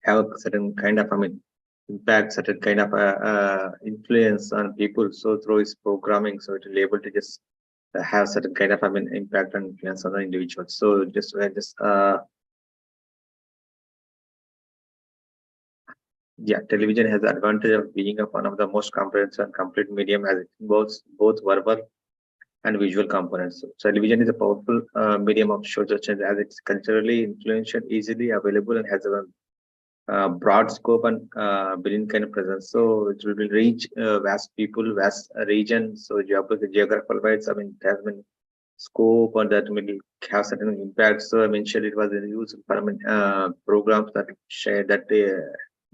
have a certain kind of, impact, certain kind of influence on people. So through its programming, so it will able to just have certain kind of, impact and influence on the individuals. So just yeah, television has the advantage of being of one of the most comprehensive and complete medium as it involves both verbal and visual components. So television is a powerful medium of social change as it's culturally influential, easily available, and has a broad scope and billion kind of presence. So it will reach vast people, vast region. So geographical wise, it has been scope and that will have certain impact. So initially it was used for programs that share that they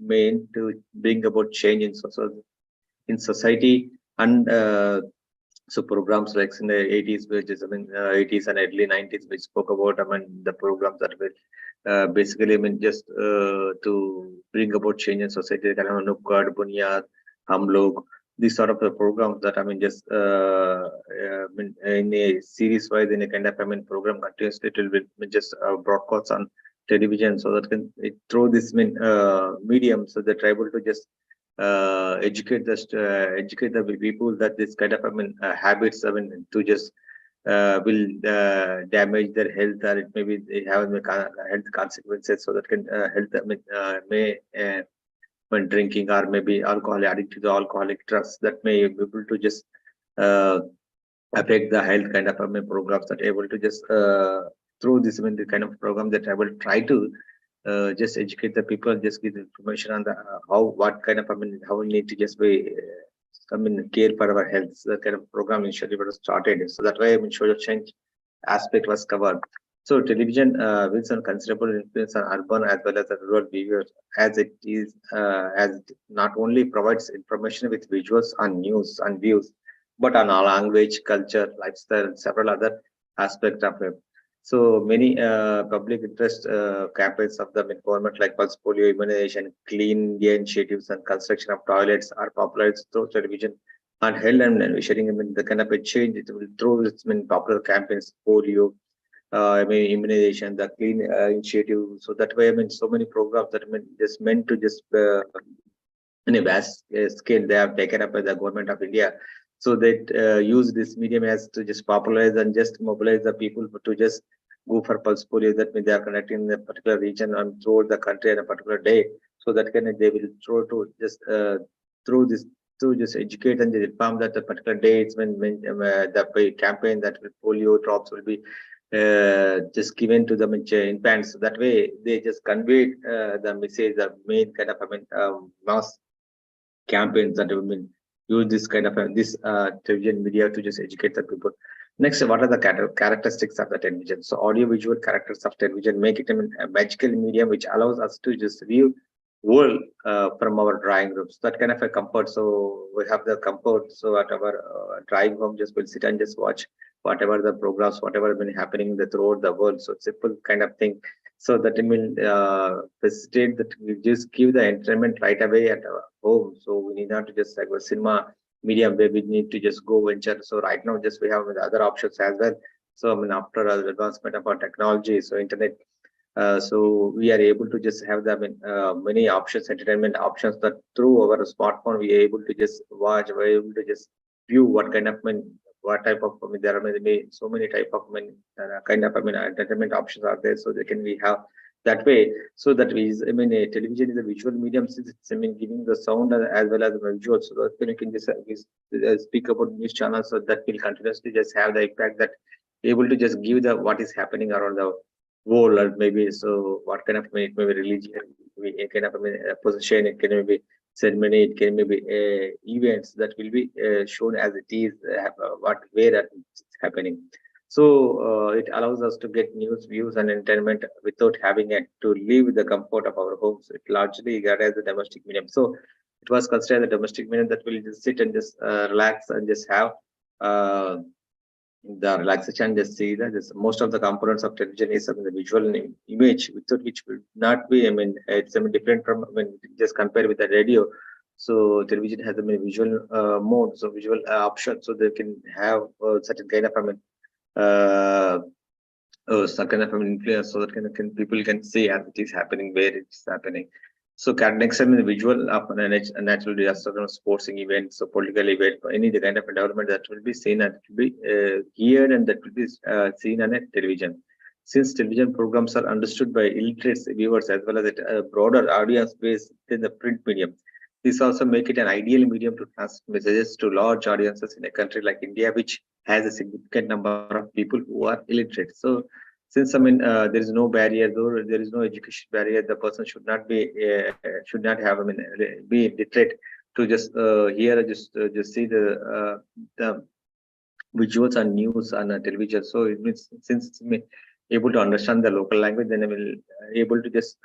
meant to bring about change in society and so programs like in the 80s, which is 80s and early 90s, which spoke about the programs that will basically just to bring about change in society. Kind of Nukkad, Bunyad, Hum Log, these sort of programs that just in a series wise in a kind of program continuously it will be just broadcasts on television, so that can it through this medium, so they're able to just educate the people that this kind of habits to just will damage their health, or it maybe they have health consequences, so that can health may when drinking or maybe alcohol, addict to the alcoholic drugs, that may be able to just uh, affect the health kind of programs that able to just through this the kind of program that I will try to just educate the people, just give the information on the how what kind of how we need to just be care for our health. So that kind of program initially was started. So that way social change aspect was covered. So television will some considerable influence on urban as well as the rural behavior, as it is as it not only provides information with visuals on news and views, but on our language, culture, lifestyle, and several other aspects of it. So many public interest campaigns of the government, like pulse polio immunization, clean India initiatives, and construction of toilets are popularized through television and held and sharing the kind of a change it will through its popular campaigns, polio, immunization, the clean initiative. So that way, so many programs that just meant to just in a vast scale they have taken up by the government of India. So they use this medium as to just popularize and just mobilize the people to just go for pulse polio. That means they are connecting in a particular region and throughout the country on a particular day. So that can they will throw to just through this to just educate and inform that the particular day it's when the campaign that will polio drops will be just given to the infants. So that way they just convey the message, the main kind of mass campaigns that have been use this kind of this television media to just educate the people. Next, what are the characteristics of the television? So audio visual characters of television make it a magical medium which allows us to just view world from our drawing rooms. That kind of a comfort. So we have the comfort. So at our drawing room, just will sit and just watch whatever the programs, whatever been happening throughout the world. So simple kind of thing. So that it will facilitate that we just give the entertainment right away at our home. So we need not to just like a cinema medium where we need to just go venture. So right now, just we have other options as well. So after the advancement of our technology, so internet, so we are able to just have the many options, entertainment options, that through our smartphone we are able to just watch, we are able to just view what kind of what type of there are many so many type of kind of entertainment options are there. So they can we have that way. So that we television is a visual medium, since it's giving the sound as well as the visual. So that you can just speak about news channels, so that will continuously just have the impact that able to just give the what is happening around the world, or maybe so what kind of it may be religion, kind of position, it can be ceremony, it can be events that will be shown as it is what where it's happening. So it allows us to get news, views, and entertainment without having to leave the comfort of our homes. It largely got as a domestic medium. So it was considered a domestic medium that will just sit and just relax and just have uh, the relaxation. Just see that this, most of the components of television is the visual image, without which will not be. It's different from just compare with the radio. So television has a visual mode, so visual option, so they can have certain kind of uh, some kind of influence, so that can people can see as it is happening, where it's happening. So next time the visual of a natural disaster, sporting event, so political event, any the kind of development that will be seen and will be heard and that will be seen on a television. Since television programs are understood by illiterate viewers as well as a broader audience base than the print medium, this also make it an ideal medium to transmit messages to large audiences in a country like India, which has a significant number of people who are illiterate. So since there is no barrier, though there is no education barrier, the person should not have be literate to just hear or just see the visuals and news on television. So it means since it's able to understand the local language, then I will able to just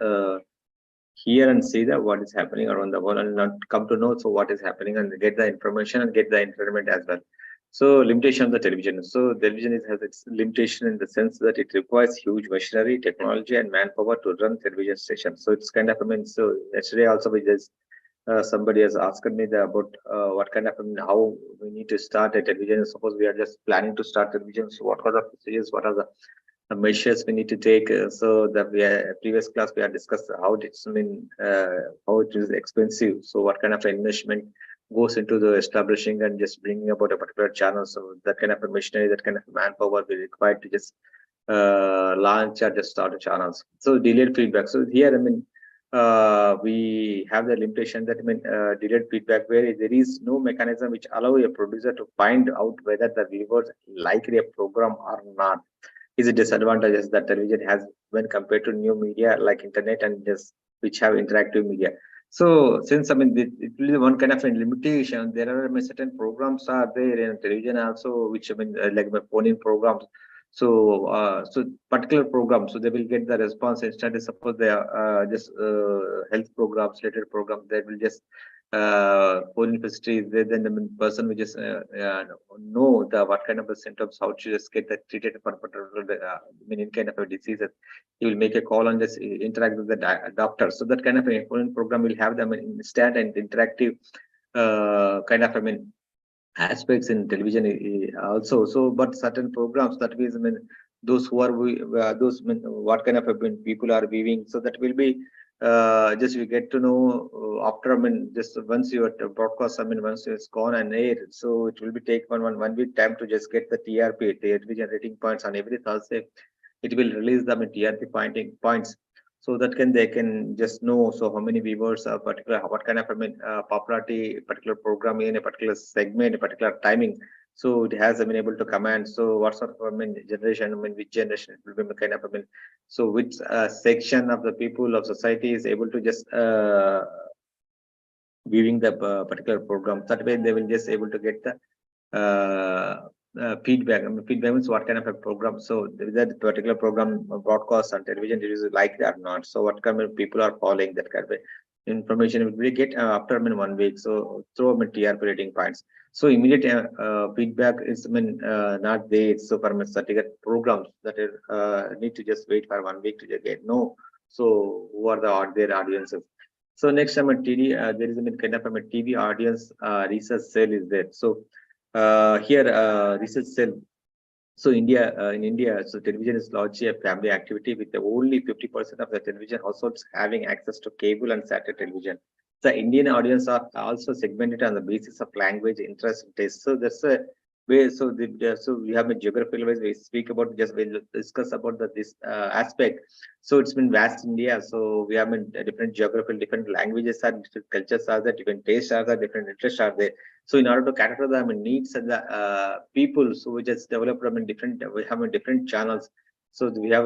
hear and see that what is happening around the world and not come to know so what is happening and get the information and get the entertainment as well. So limitation of the television. So television has its limitation in the sense that it requires huge machinery, technology, and manpower to run television stations. So it's kind of so yesterday also we just somebody has asked me about what kind of how we need to start a television. Suppose we are just planning to start television. So what are the procedures? What are the measures we need to take? So that we are previous class we have discussed how it's how it is expensive. So what kind of investment goes into the establishing and just bringing about a particular channel. So that kind of a machinery, that kind of manpower will be required to just launch or just start a channels. So delayed feedback. So here we have the limitation that delayed feedback where there is no mechanism which allow a producer to find out whether the viewers like a program or not. Is a disadvantages that television has when compared to new media like internet and just which have interactive media. So since it will be one kind of a limitation, there are certain programs are there in television also, which like my phone in programs. So so particular programs, so they will get the response instantly. Suppose they are just health programs, related programs, they will just foreign history, then the person will just know the what kind of the symptoms, how to just get that treated for particular any kind of a diseases. He will make a call and just interact with the doctor. So that kind of a foreign program will have them instant and interactive kind of aspects in television also. So but certain programs that is those who are those what kind of people are viewing, so that will be just we get to know after just once your broadcast once it's gone and air, so it will be take one week time to just get the TRP television rating points on every Thursday. It will release them in TRP points, so that they can just know so how many viewers are particular, what kind of popularity particular program in a particular segment, a particular timing. So it has been able to command. So what sort of generation, which generation it will be kind of so which section of the people of society is able to just viewing the particular program. That way they will just able to get the feedback. Feedback means what kind of a program. So that particular program broadcast on television is like that or not. So what kind of people are following that kind of information we get after 1 week. So through TRP rating points. So immediate feedback is not there. So for certificate programs that need to just wait for 1 week to get know. So who are their audiences? So next time at TD, there is a kind of a TV audience research cell is there. So here research cell. So India in India, so television is largely a family activity with only 50% of the television households having access to cable and satellite television. The Indian audience are also segmented on the basis of language, interest, and taste. So that's a way. So so we have a geographical ways we speak about, just we'll discuss about this aspect. So it's been vast India. So we have different geographical, different languages are, different cultures are there, different tastes are there, different interests are there. So in order to cater the needs of the people, so we just develop different. We have different channels. So we have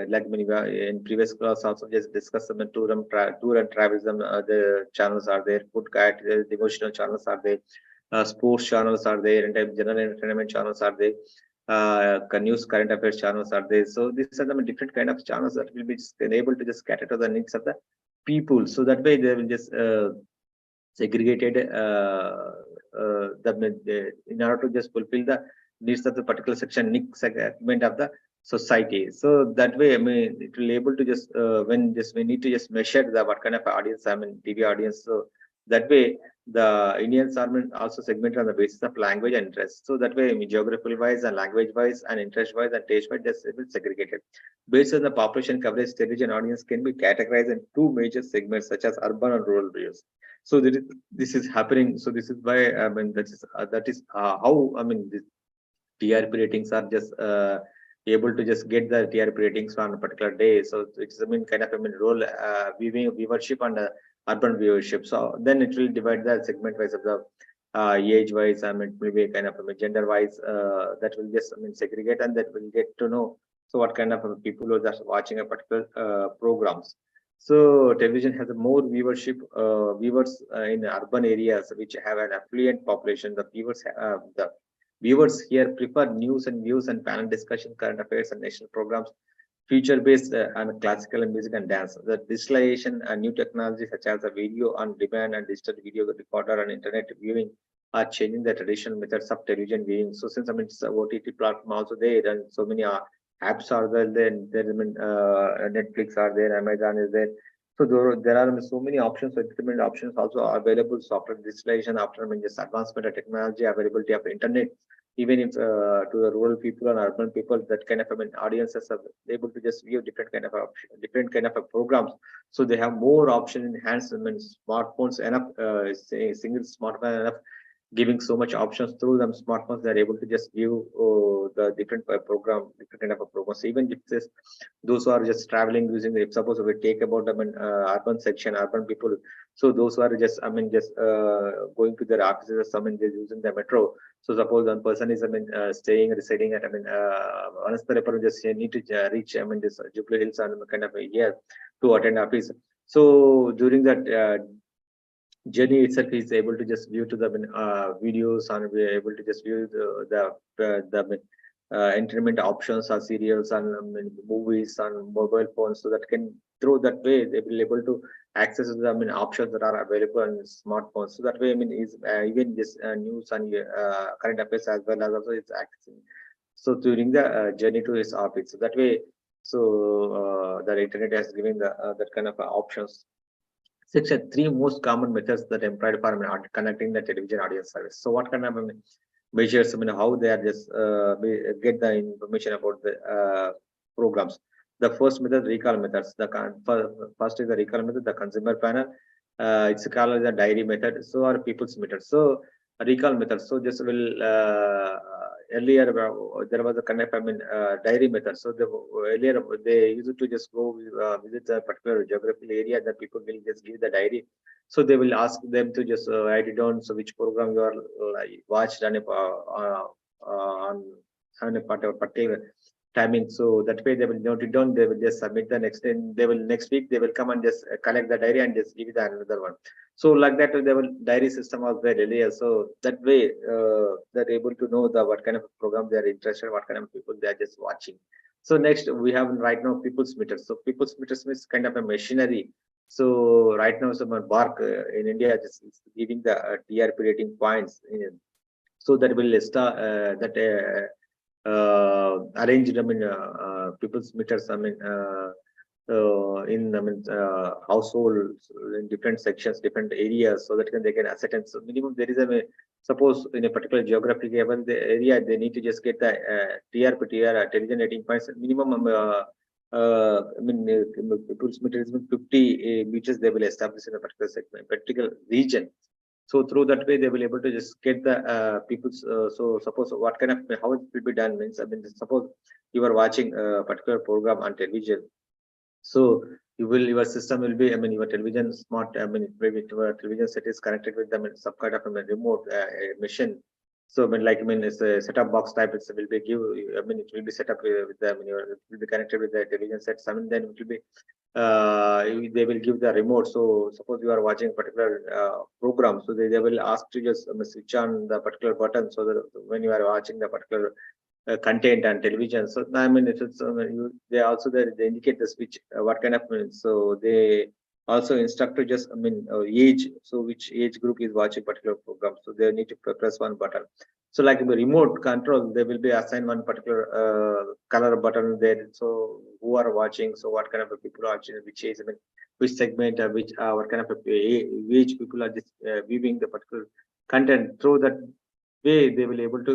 like many in previous class also just discussed some tour and travelism. The channels are there. Food guide, devotional channels are there. Sports channels are there, and general entertainment channels are there. News, current affairs channels are there. So these are the different kind of channels that will be able to just cater to the needs of the people. So that way they will just segregated in order to just fulfill the needs of the particular section segment of the society. So that way it will able to just when we need to just measure the what kind of audience TV audience. So That way, the Indians are also segmented on the basis of language and interest. So that way, I mean, geographical wise and language wise and interest wise and taste wise, just it will segregated. Based on the population coverage, television audience can be categorized in two major segments, such as urban and rural areas. So this is happening. So this is why I mean that is how I mean this TRP ratings are just able to just get the TRP ratings on a particular day. So it's I mean kind of I mean role viewing viewership and urban viewership. So then it will divide the segment wise of the age wise. I mean it will be kind of I mean gender wise. That will just I mean segregate and that will get to know so what kind of people are just watching a particular programs. So television has a more viewership viewers in urban areas which have an affluent population. The viewers here prefer news and views and panel discussion, current affairs and national programs, future-based and classical and music and dance. The digitalization and new technologies such as the video on demand and digital video recorder and internet viewing are changing the traditional methods of television viewing. So since I mean it's a OTT platform also there and so many apps are there, then there I mean Netflix are there, Amazon is there. So there are so many options, entertainment options also are available. So after digitalization, after I mean just advancement of technology, availability of internet, even if to the rural people and urban people, that kind of I mean audiences are able to just view different kind of different kind of programs. So they have more option in hands. I mean smartphones enough, say single smartphone enough giving so much options through them smartphones. They're able to just view the different program, different kind of a program. So even if this, those who are just traveling using the, if suppose we take about I mean urban section, urban people. So those who are just I mean just going to their offices, I mean they're using the metro. So suppose one person is I mean staying residing at I mean Anasthara just need to reach I mean this Jubilee Hills and kind of a year to attend office. So during that journey itself is able to just view to the videos and be able to just view the entertainment options or serials and movies on mobile phones, so that can through that way they will able to access the options that are available on smartphones. So that way I mean is even this news and current affairs as well as also it's accessing. So during the journey to his office, so that way so the internet has given the that kind of options. Section three most common methods that employed for connecting the television audience service. So what kind of measures, I mean, how they are just get the information about the programs. The first method, recall methods. First is the recall method, the consumer panel. It's called the diary method. So or people's method. So recall method. So just will earlier there was a kind of diary method. So the earlier they used to just go visit a particular geographical area that people will just give the diary. So they will ask them to just write it down. So which program you are watched on a particular timing. So that way they will note it down. They will just submit the next day. They will next week they will come and just collect the diary and just give you the another one. So like that, there will diary system was there earlier. So that way, they're able to know the what kind of program they are interested, what kind of people they are just watching. So next we have right now people's meters. So people's meters is kind of a machinery. So right now, some Bark in India just is giving the TRP rating points. So that will start that arranged. I mean, people's meters. I mean. In I mean households in different sections, different areas, so that they can ascertain. So minimum there is a suppose in a particular geographic given the area they need to just get the TR television rating points minimum. I mean people's meter is 50 meters they will establish in a particular segment, particular region. So through that way they will able to just get the people's. So suppose what kind of how it will be done means I mean suppose you are watching a particular program on television. So you will your system will be I mean your television smart I mean maybe your television set is connected with them in some kind of a remote machine. So I mean like I mean it's a setup box type. It will be give I mean it will be set up with them. It will be connected with the television sets. I mean then it will be they will give the remote. So suppose you are watching a particular program, so they will ask to just switch on the particular button so that when you are watching the particular content and television. So I mean, it's they also they indicate the switch what kind of so they also instruct to just I mean age. So which age group is watching particular program. So they need to press one button. So like the remote control, they will be assigned one particular color button there. So who are watching? So what kind of people are watching? Which is, I mean, which segment, which what kind of age people are just viewing the particular content. Through that way, they will able to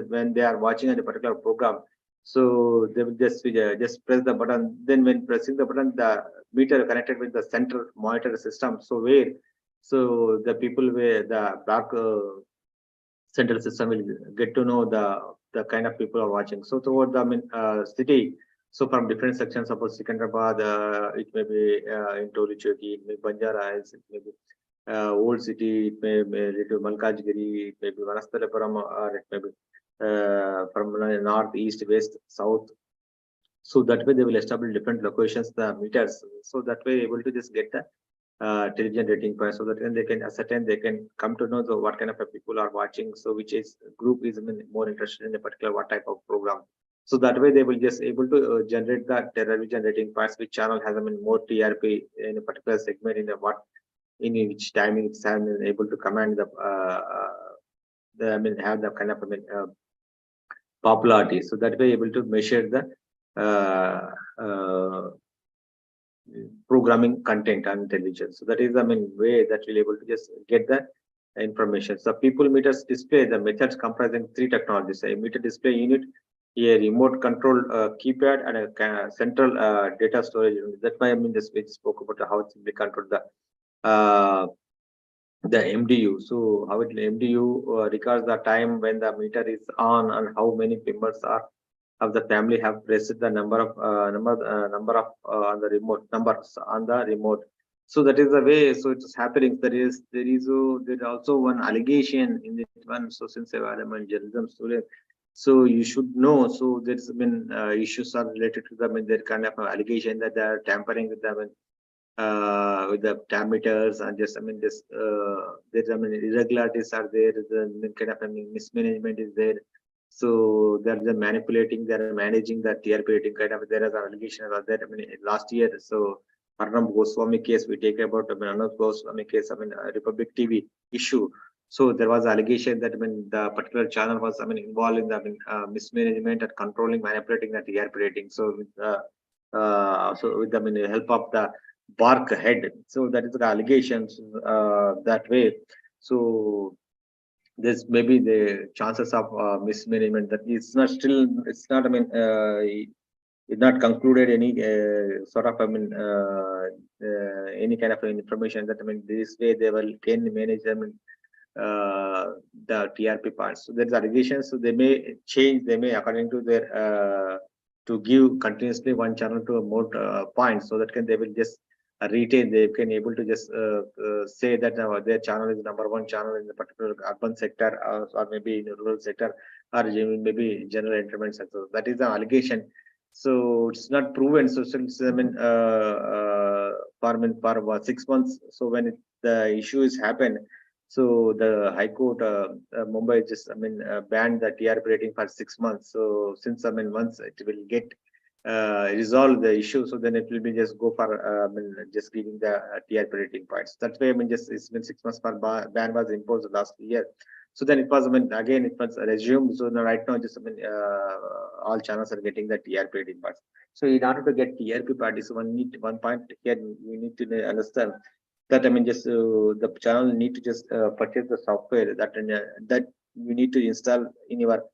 when they are watching a particular program. So they will just press the button. Then when pressing the button, the meter connected with the central monitor system. So where so the people where the dark central system will get to know the kind of people are watching. So toward the city, so from different sections, suppose Secunderabad, it may be in Tolichoki, it may be Banjara Hills, it may be Old City, it may be Malkajgiri, it may be Vanasthalapuram, or it may be from north, east, west, south. So that way they will establish different locations, the meters. So that way able to just get the television rating point, so that when they can ascertain, they can come to know the, what kind of people are watching. So which is group is more interested in a particular what type of program. So that way they will just able to generate the television rating parts, which channel has more TRP in a particular segment, in a what in which timing it's able to command the have the kind of popularity. So that way able to measure the uh, uh, programming content on television. So that is the main way that we'll able to just get the information. So people meters display the methods comprising three technologies: a meter display unit, a remote control keypad, and a central data storage unit. That's why this we spoke about how it will be controlled uh, the MDU. So how it MDU records the time when the meter is on and how many members are of the family have pressed the number of on the remote numbers on the remote. So that is the way. So it's happening. There is also one allegation in this one. So since I'm a journalism student, so you should know. So there's been issues are related to them, and there kind of allegation that they are tampering with them with the parameters, and just this there's irregularities are there. The kind of mismanagement is there. So they're manipulating, they're managing the TRP rating kind of. There is an allegation about that. Last year, so Arnab Goswami case we take about. Arnab Goswami case. Republic TV issue. So there was allegation that the particular channel was involved in the mismanagement and controlling, manipulating the TRP rating. So with with the help of the bark head. So that is the allegations that way. So there's maybe the chances of mismanagement that it's not it's not concluded any sort of any kind of information that this way they will can manage the TRP parts. So there's allegations, so they may change, they may according to their to give continuously one channel to a more point, so that they will just retain, they can able to just say that their channel is number one channel in the particular urban sector, or maybe in the rural sector, or maybe general entertainment sector. That is the allegation. So it's not proven. So since for 6 months, so when the issue is happened, so the High Court Mumbai just banned the TRP rating for 6 months. So since once it will get resolve the issue, so then it will be just go for just giving the TRP rating points. That's why just it's been 6 months for ban was imposed last year. So then it was again it was resumed. So now right now just all channels are getting the TRP rating points. So in order to get TRP parties, so one point here we need to understand that just the channel need to just purchase the software that you need to install in your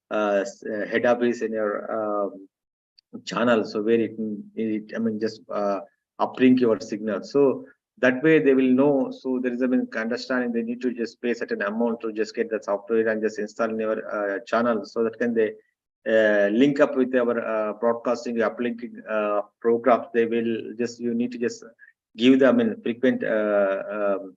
head office, in your channel, so where it just uplink your signal. So that way they will know. So there is understanding they need to just pay certain amount to just get the software and just install in your channel, so that they link up with our broadcasting uplinking programs. They will just, you need to just give them frequent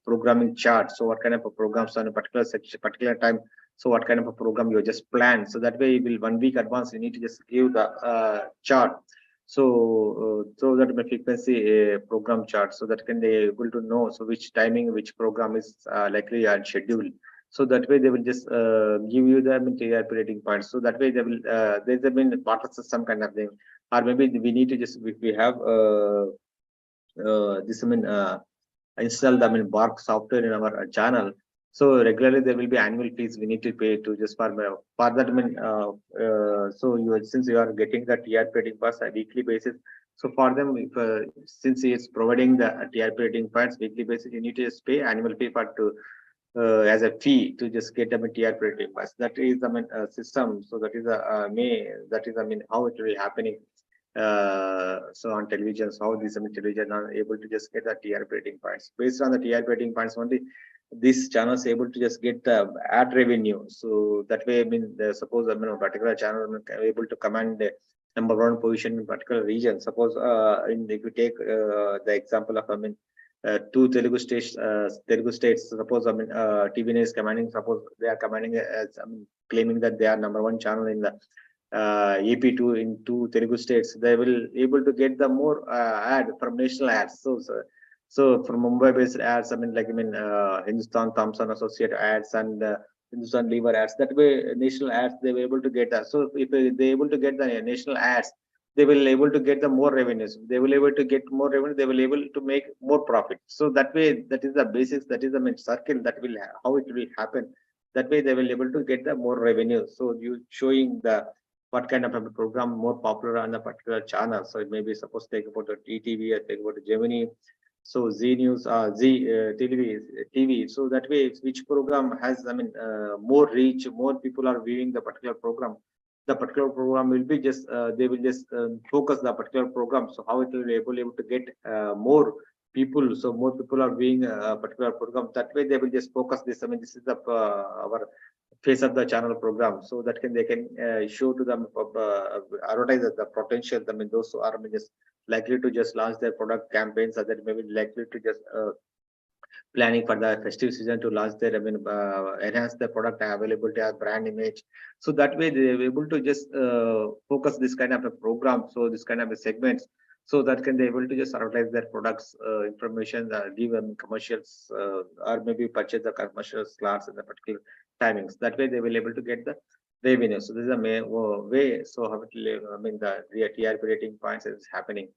programming chart. So what kind of programs on a particular section, particular time, so what kind of a program you just plan. So that way you will 1 week advance, you need to just give the chart. So so that my frequency program chart, so that they able to know so which timing which program is likely and scheduled. So that way they will just give you the TRP rating points. So that way they will there's water system kind of thing, or maybe we need to just we have this install the bark software in our channel. So regularly there will be annual fees we need to pay to just for that. I mean, so since you are getting the TRP rating pass at weekly basis, so for them, if since he is providing the TRP rating points weekly basis, you need to just pay annual fee for to as a fee to just get them a TRP rating pass. That is I mean system. So that is a that is I mean how it will happening. So on televisions, how these I mean, television are able to just get the TRP rating points. Based on the TRP rating points only, this channel is able to just get the ad revenue. So that way, I mean, suppose I mean a particular channel able to command the number one position in particular region. Suppose if you take the example of I mean two Telugu states. Suppose I mean TVN is commanding. Suppose they are commanding as I mean claiming that they are number one channel in the AP2 in two Telugu states. They will able to get the more ad from national ads. So from Mumbai based ads, I mean like I mean Hindustan Thompson Associate ads and Hindustan Lever ads. That way national ads they were able to get that. So if they able to get the national ads, they will able to get the more revenues. They will able to get more revenue. They will able to make more profit. So that way, that is the basics. That is the main circle that will how it will happen. That way, they will able to get the more revenue. So you showing the what kind of a program more popular on the particular channel. So it may be suppose take about the TTV or take about the Gemini. So Z News, TV. So that way, which program has I mean more reach, more people are viewing the particular program. The particular program will be just they will just focus the particular program. So how it will be able to get more people. So more people are viewing a particular program. That way, they will just focus this. I mean, this is the our face of the channel program, so that can they can show to them advertise the potential. I mean those who are I mean, just likely to just launch their product campaigns, or that maybe likely to just planning for the festive season to launch their I mean enhance the product availability or brand image. So that way they are able to just focus this kind of a program, so this kind of a segments, so that can they able to just advertise their products information, give them commercials, or maybe purchase the commercial slots in the particular timings. That way they will able to get the revenue. So this is the main way. So how it will, I mean the TRP rating points is happening.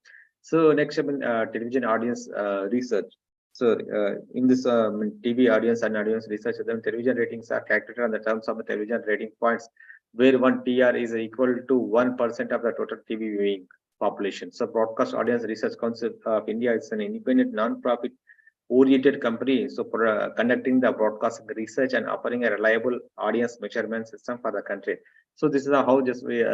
So next I mean television audience research. So in this TV audience and audience research, then television ratings are calculated on the terms of the television rating points, where one TR is equal to 1% of the total TV viewing population. So Broadcast Audience Research Council of India is an independent non-profit oriented company. So for conducting the broadcasting research and offering a reliable audience measurement system for the country. So this is how just we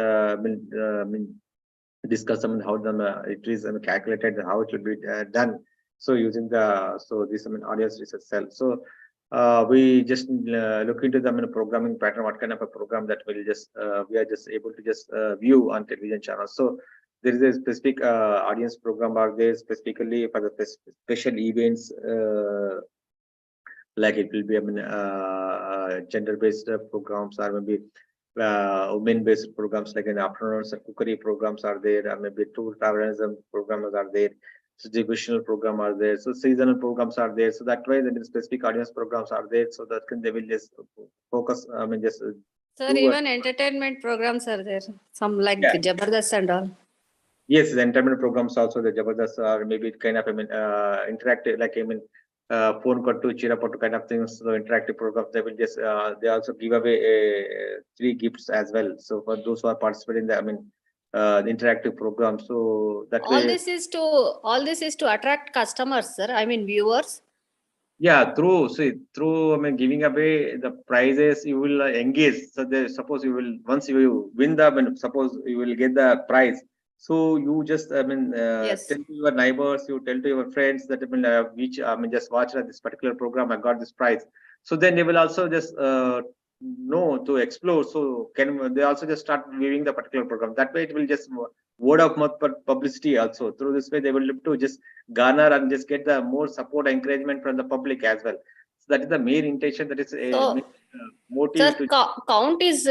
discuss I mean, how it is calculated, how it will be done. So using the this I mean audience research cell. So we just look into the I mean, programming pattern, what kind of a program that will just we are just able to just view on television channels. So there is a specific audience program are there specifically for the special events, like it will be I mean gender based programs, or maybe women based programs like in afternoons and cookery programs are there, or maybe tour tourism programs are there. So devotional program are there, so seasonal programs are there. So that way the specific audience programs are there, so that can they will just focus I mean just Sir, even entertainment programs are there, some like yeah. Jabardast and all. Yes, the entertainment programs also the Jabardast, or maybe kind of I mean interactive, like I mean phone kottu chirapattu kind of things. So interactive programs, they will just they also give away three gifts as well. So for those who are participating in the I mean the interactive program, so that All way this is to attract customers, sir. I mean viewers. yeah, through I mean giving away the prizes, you will engage. So suppose you will once you win the I mean, suppose you will get the prize. So you just I mean Yes. tell to your neighbors, you tell to your friends that I mean which I mean just watch this particular program, I got this prize. So then they will also just know to explore. So can they also just start viewing the particular program? That way it will just word of mouth publicity also. Through this way they will look to just garner and just get the more support encouragement from the public as well. So that is the main intention, that is a So, motive sir, to count is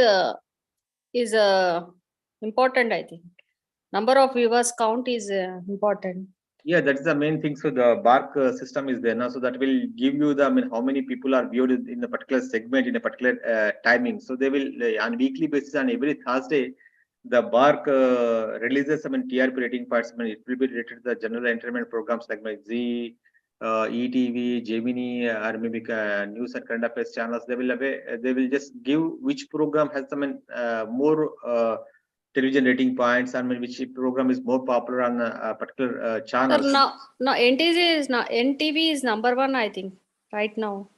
important, I think. Number of viewers count is important. yeah, that's the main thing. So the bark system is there now, so that will give you the I mean how many people are viewed in a particular segment in a particular timing. So they will on weekly basis, on every Thursday the bark releases some TRP rating parts. I mean, it will be related to the general entertainment programs like my Z, ETV, Gemini, or maybe news and current affairs channels. They will just give which program has some more television rating points, and which program is more popular on a particular Sir, channel. now NTV is number one, I think, right now.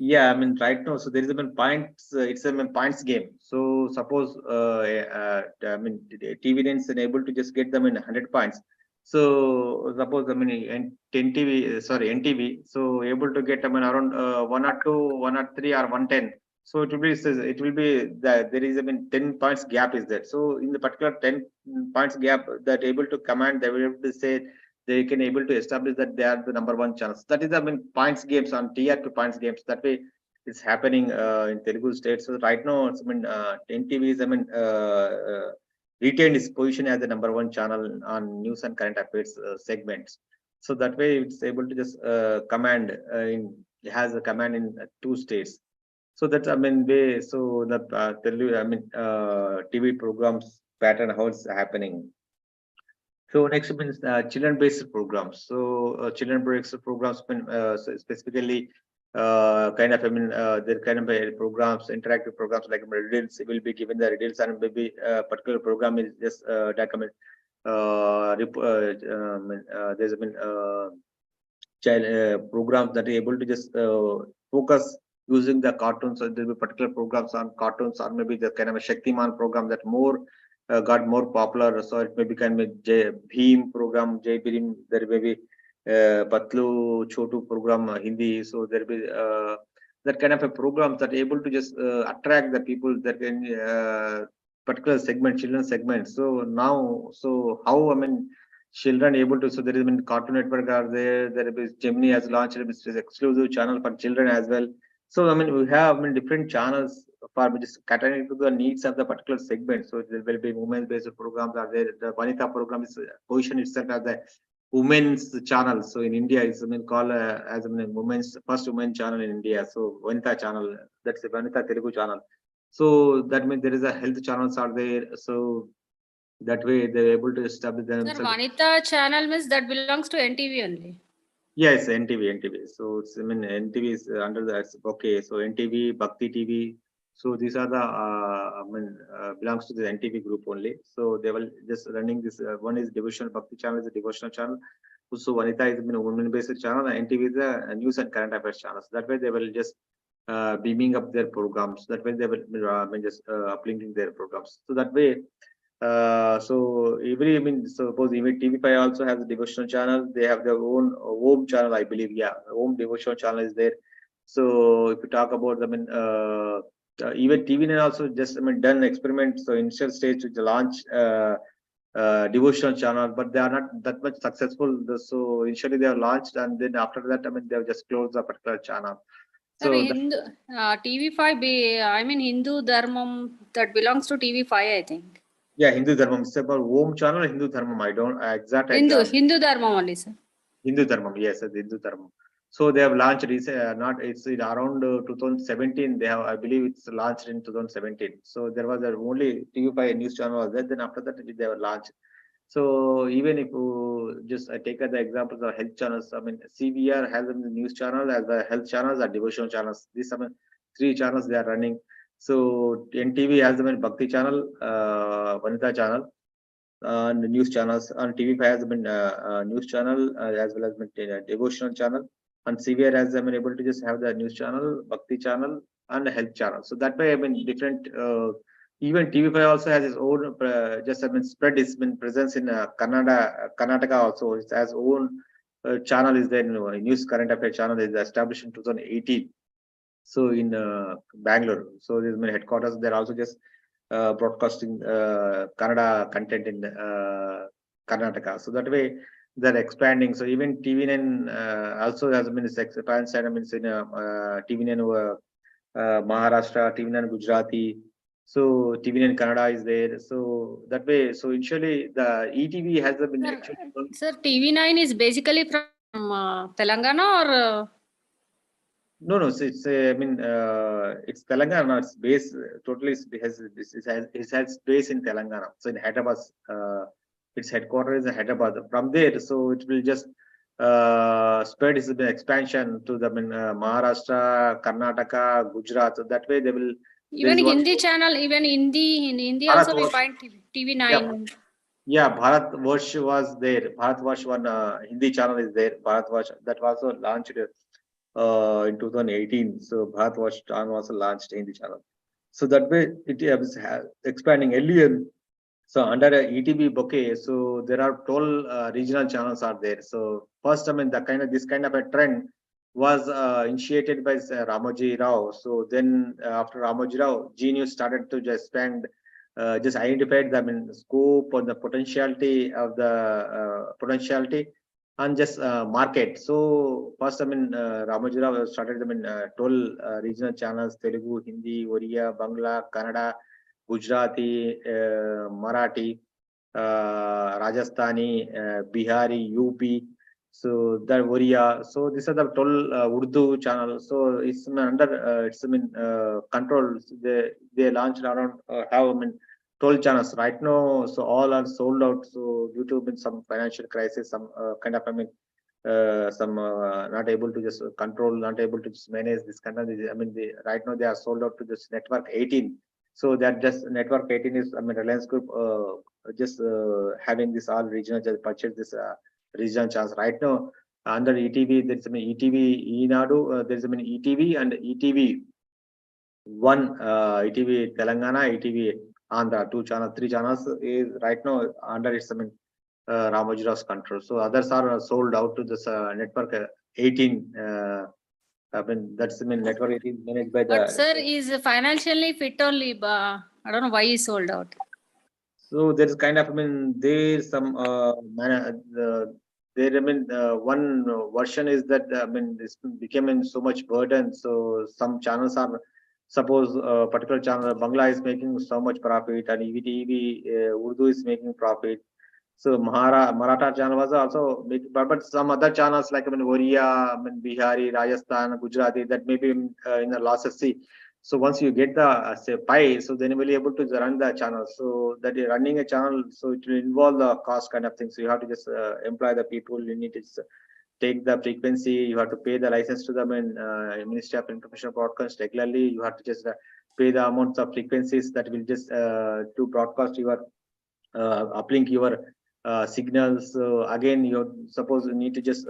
Yeah, I mean, right now, so there is a points. It's a points game. So suppose, I mean, TV is able to just get them in 100 points. So suppose, I mean, 10 TV, sorry, NTV. So able to get them in around 102, 103, or 110. So it will be that there is, I mean, 10 points gap is there. So in the particular 10 points gap, that able to command, they will able to say, they can able to establish that they are the number one channels. That is, I mean, points games on TRP points games. That way, it's happening in Telugu states. So right now, it's, I mean, NTV is, I mean, retained its position as the number one channel on news and current affairs segments. So that way, it's able to just command it has a command in 2 states. So that's, I mean, way. So the I mean, TV programs pattern, how it's happening. So next means children-based programs. So children-based programs, specifically kind of, I mean, there kind of programs, interactive programs like riddles will be given the riddles, and maybe particular program is just document. There's been child programs that are able to just focus using the cartoons. So there will be particular programs on cartoons, or maybe the kind of a Shaktiman program that more got more popular. So it may become a Bheem program, Jai Bhim. There may be Patlu Chotu program, Hindi. So there will be that kind of a programs that are able to just attract the people that can particular segment, children segment. So now, so how, I mean, children able to, so there is, I mean, Cartoon Network are there. There is Gemini has launched an exclusive channel for children as well. So I mean, we have, I mean, different channels for just catering to the needs of the particular segment. So there will be women-based programs are there. The Vanita program is position itself as a women's channel. So in India, it's, I mean, called as, I mean, women's first women channel in India. So Vanita channel, that's the Vanita Telugu channel. So that means there is a health channels are there. So that way they're able to establish Sir, themselves. Vanita channel means that belongs to NTV only. Yes, NTV. So it's, I mean, NTV is under the, okay. So NTV, Bhakti TV. So these are the, I mean, belongs to the NTV group only. So they will just running this. One is devotional Bhakti channel, is a devotional channel. So Vanita is, I mean, a women-based channel. And NTV is a news and current affairs channel. So that way they will just beaming up their programs. That way they will, I mean, just uplinking their programs. So that way. So every, I mean, suppose even TV5 also has a devotional channel. They have their own home channel, I believe. Yeah, home devotional channel is there. So if you talk about, I mean, even TV9 also just, I mean, done experiment. So initial stage to launch devotional channel, but they are not that much successful. So initially they have launched, and then after that, I mean, they have just closed the particular channel. Sir, So Hindu, TV5, I mean, Hindu Dharmam, that belongs to TV5, I think. yeah, Hindu Dharmam. It's about home channel, Hindu Dharmam. I don't exact. Hindu Dharmam only, sir. Hindu Dharmam, yes, the Hindu Dharmam. So they have launched not it's in around 2017. They have, I believe, it's launched in 2017. So there was only TV5 news channel was there. Then after that, they were launched. So even if you just take the examples of health channels, I mean, CBR has a news channel as well, health channels or devotional channels. These, I mean, 3 channels they are running. So NTV has, I mean, Bhakti channel, Vanita channel, and news channels. On TV5 has been news channel as well as devotional channel. And CVR has, I mean, able to just have the news channel, Bhakti channel, and the health channel. So that way, I mean, different. Even TV5 also has its own. Just, I mean, spread its been presence in Karnataka also. It has own channel is there. News current affairs channel is established in 2018. So in Bangalore. So there's my headquarters. They're also just broadcasting Kannada content in Karnataka. So that way they're expanding. So even TV9 also has been expanded. I mean, in TV9 Maharashtra, TV9 Gujarati. So TV9 Kannada is there. So that way, so initially the ETV has been actually. Sir, TV9 is basically from Telangana or? No, it's I mean, it's Telangana. It's base totally. It has base in Telangana. So in Hyderabad, its headquarters is in Hyderabad. From there, so it will just spread his expansion to the Maharashtra, Karnataka, Gujarat. So that way they will. Even Hindi channel, even in Hindi also we find TV9. Yeah, Bharat Varsh was there. Bharat Varsh one Hindi channel is there. Bharat Varsh that was also launched in 2018. So Bharat Varsh channel was launched Hindi channel. So that way it is expanding earlier. So under a ETV bouquet, so there are 12 regional channels are there. So first, I mean, this kind of a trend was initiated by Ramoji Rao. So then after Ramoji Rao, G News started to just expand, just identified the scope or the potentiality of the potentiality and just market. So first, Ramoji Rao started 12 regional channels: Telugu, Hindi, Oriya, Bangla, Kannada, Gujarati, Marathi, Rajasthani, Bihari, UP. So the Oriya. So these are the 12 Urdu channels. So it's under control. They launched around have 12 channels right now. So all are sold out. So due to some financial crisis, some kind of some not able to just control, not able to just manage this kind of. Right now they are sold out to this network 18. So that just network 18 is, Reliance Group just having this all regional, just purchase this regional channels right now under ETV. There's ETV Enadu, there's ETV and ETV one, ETV Telangana, ETV Andhra, 3 channels is right now under its Ramoji Rao's control. So others are sold out to this network 18. That's network 18 managed by the. But sir is financially fit only, but I don't know why he sold out. So there is kind of, there's some one version is that this became so much burden. So some channels are, suppose particular channel Bangla is making so much profit and EVTV Urdu is making profit. So Maratha channel was also but some other channels like Oriya, Bihari, Rajasthan, Gujarati, that may be in the losses. See, so once you get the say pie, so then you will be able to run the channel. So that you're running a channel, so it will involve the cost kind of thing. So you have to just employ the people. You need to just take the frequency. You have to pay the license to them in Ministry of Information Broadcast regularly. You have to just pay the amounts of frequencies that will just to broadcast your uplink your signals. Again, you suppose you need to just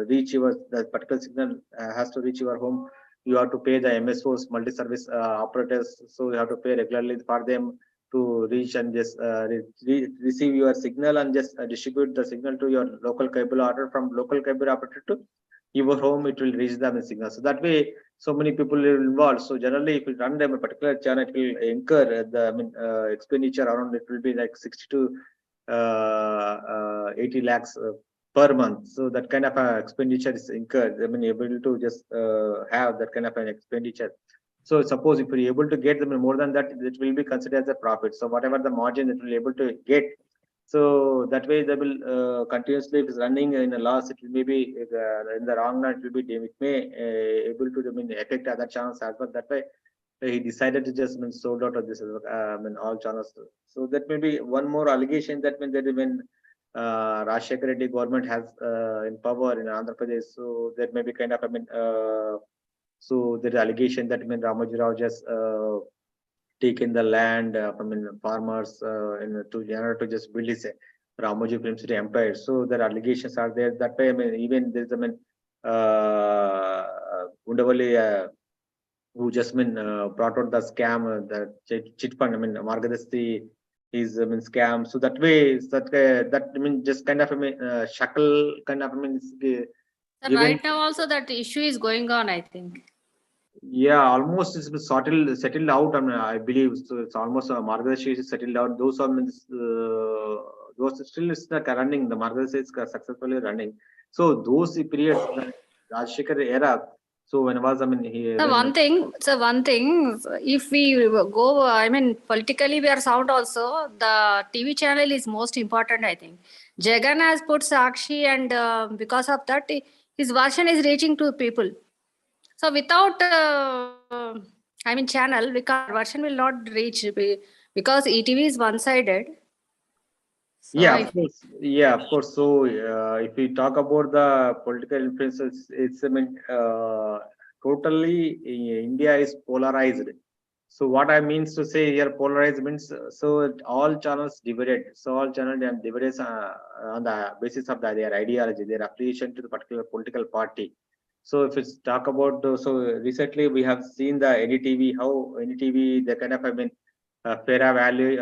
reach the particular signal has to reach your home. You have to pay the MSOs, multi-service operators. So you have to pay regularly for them to reach and just receive your signal and just distribute the signal to your local cable operator. From local cable operator to your home, it will reach them in signal. So that way, so many people will involved. So generally, if you run them a particular channel, it will incur the expenditure around. It will be like 60 to 80 lakhs per month. So that kind of expenditure is incurred. Able to just have that kind of an expenditure. So suppose if you're able to get them more than that, it will be considered as a profit. So whatever the margin that will able to get, so that way they will continuously, if it's running in a loss, it will maybe in the wrong run, it will be, it may able to affect other channels as well. That way he decided to just sold out of this all channels. So that may be one more allegation that when Rajshekar Reddy government has in power in Andhra Pradesh, so that may be kind of so there is allegation that Ramoji Rao just taken the land farmers in order to just build his Ramoji Film City empire. So there are allegations are there. That way, even there's Undavali who just brought out the scam, the chit fund. Margadasti is scam. So that way, that just kind of shackle kind of right now also that issue is going on, I think. Yeah, almost it's been settled out. I believe so. It's almost Margadasi is settled out. Those are those still is running. The Margadasi is successfully running. So those periods, the Rajshekar era. So when was he? So one thing, if we go, politically we are sound also. The TV channel is most important, I think. Jagan has put Sakshi, and because of that, his version is reaching to people. So without, channel, because version will not reach because ETV is one-sided. So Yeah, I of course. Yeah, of course. So, if we talk about the political influences, it's, I mean, totally India is polarized. So, what I means to say here, polarized means all channels divided. So, all channels are divided on the basis of their ideology, their affiliation to the particular political party. So, if it's talk about, so recently we have seen the NDTV, how NDTV, the kind of, I mean, FERA value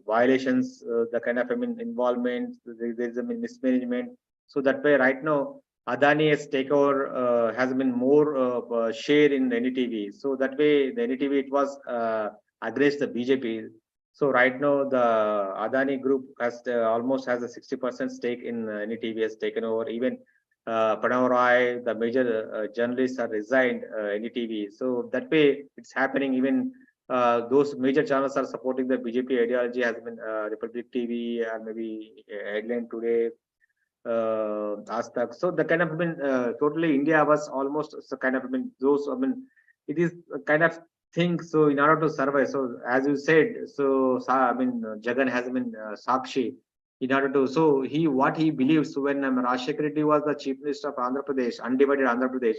violations, the kind of, I mean, involvement, there's a mismanagement. So that way, right now, Adani's takeover has been more share in NDTV. So that way, the NDTV it was against the BJP. So right now, the Adani group has almost has a 60% stake in NDTV has taken over. Even Pranav Rai, the major journalists are resigned NDTV. So that way, it's happening even those major channels are supporting the BJP ideology has been Republic TV and maybe Headline Today, Aaj. So the kind of I mean totally India was almost so kind of I mean those I mean it is a kind of thing. So in order to survive, so as you said, so I mean Jagan has been Sakshi in order to so he what he believes. So when Rajshekar Reddy was the chief minister of Andhra Pradesh, undivided Andhra Pradesh.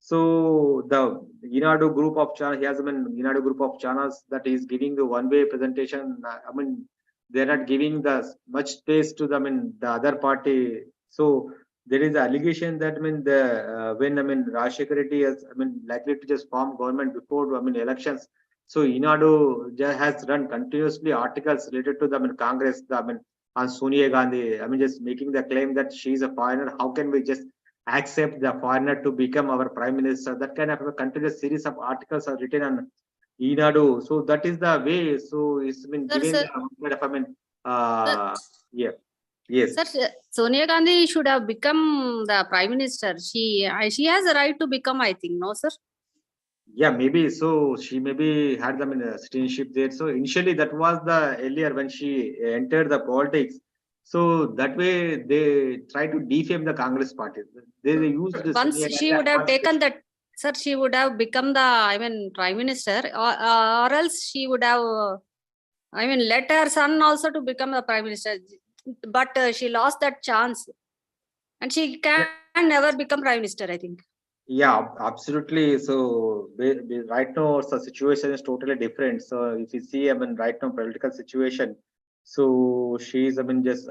So the Inadu group of channels, he has been Inadu group of channels that is giving the one-way presentation. I mean, they're not giving the much space to the I mean the other party. So there is allegation that I mean the when I mean Rajshekar Reddy is I mean likely to just form government before I mean elections. So Inadu has run continuously articles related to the I mean Congress, the, I mean on Sonia Gandhi. I mean just making the claim that she is a foreigner. How can we just accept the foreigner to become our prime minister? That kind of a continuous series of articles are written on Inadu. So that is the way. So it's been sir, given sir, the kind of I mean sir, yeah, yes. sir, Sonia Gandhi should have become the prime minister. She has a right to become, I think, no, sir? Yeah, maybe so. She maybe had them in a citizenship there. So initially, that was the earlier when she entered the politics. So that way, they try to defame the Congress party. They used the Once Sonia she Gandhi would have once taken that, sir, she would have become the, I mean, prime minister, or else she would have, I mean, let her son also to become the prime minister. But she lost that chance, and she can never become prime minister, I think. Yeah, absolutely. So right now, the situation is totally different. So if you see, I mean, right now political situation. So she's, I mean, just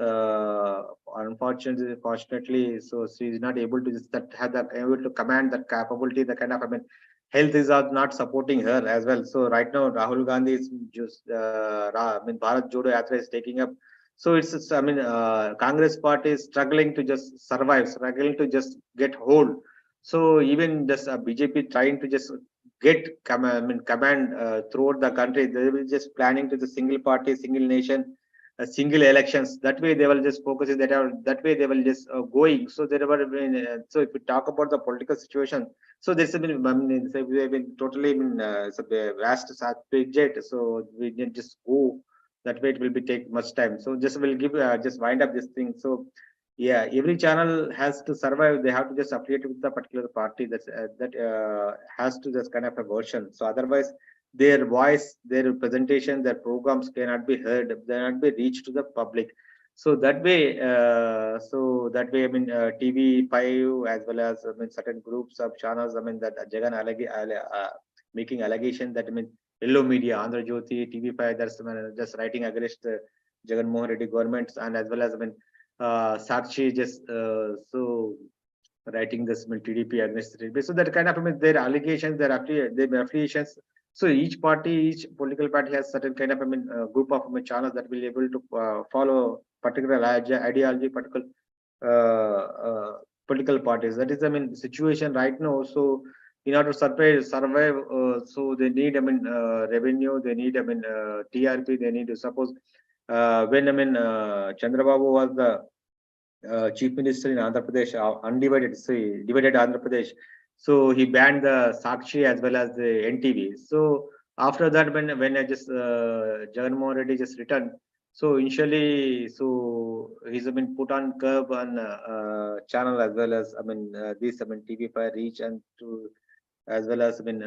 fortunately, so she's not able to just that have that able to command that capability. The kind of, I mean, health is not supporting her as well. So right now, Rahul Gandhi is just, I mean, Bharat Jodo Yatra is taking up. So I mean, Congress party is struggling to just survive, struggling to just get hold. So even just BJP trying to just get I mean, command throughout the country, they will just planning to the single party, single nation, single elections. That way they will just focus that that way they will just going. So there were so if we talk about the political situation, so there's been I mean, we have been totally I mean, it's a vast subject. So we can just go. That way it will be take much time. So just will give just wind up this thing. So yeah, every channel has to survive. They have to just affiliate with the particular party that has to just kind of a version. So otherwise, their voice, their presentation, their programs cannot be heard. They cannot be reached to the public. So that way, I mean, TV5 as well as I mean certain groups of channels. I mean that Jagan making allegation that I mean yellow media, Andhra Jyoti, TV5, that's just writing against Jagan Mohan Reddy governments, and as well as I mean Sakshi just so writing this TDP against TDP. So that kind of I mean, their allegations, their affiliations. So each party, each political party has certain kind of I mean group of I mean, channels that will be able to follow particular ideology, particular political parties. That is I mean situation right now. So in order to survive, so they need I mean revenue, they need I mean TRP, they need to suppose when I mean Chandrababu was the chief minister in Andhra Pradesh, undivided, say, divided Andhra Pradesh. So he banned the Sakshi as well as the NTV. So after that, when I just Jagan Mohan Reddy just returned, so initially, so he's been put on curb on channel as well as I mean this I mean TV5 reach and to as well as I mean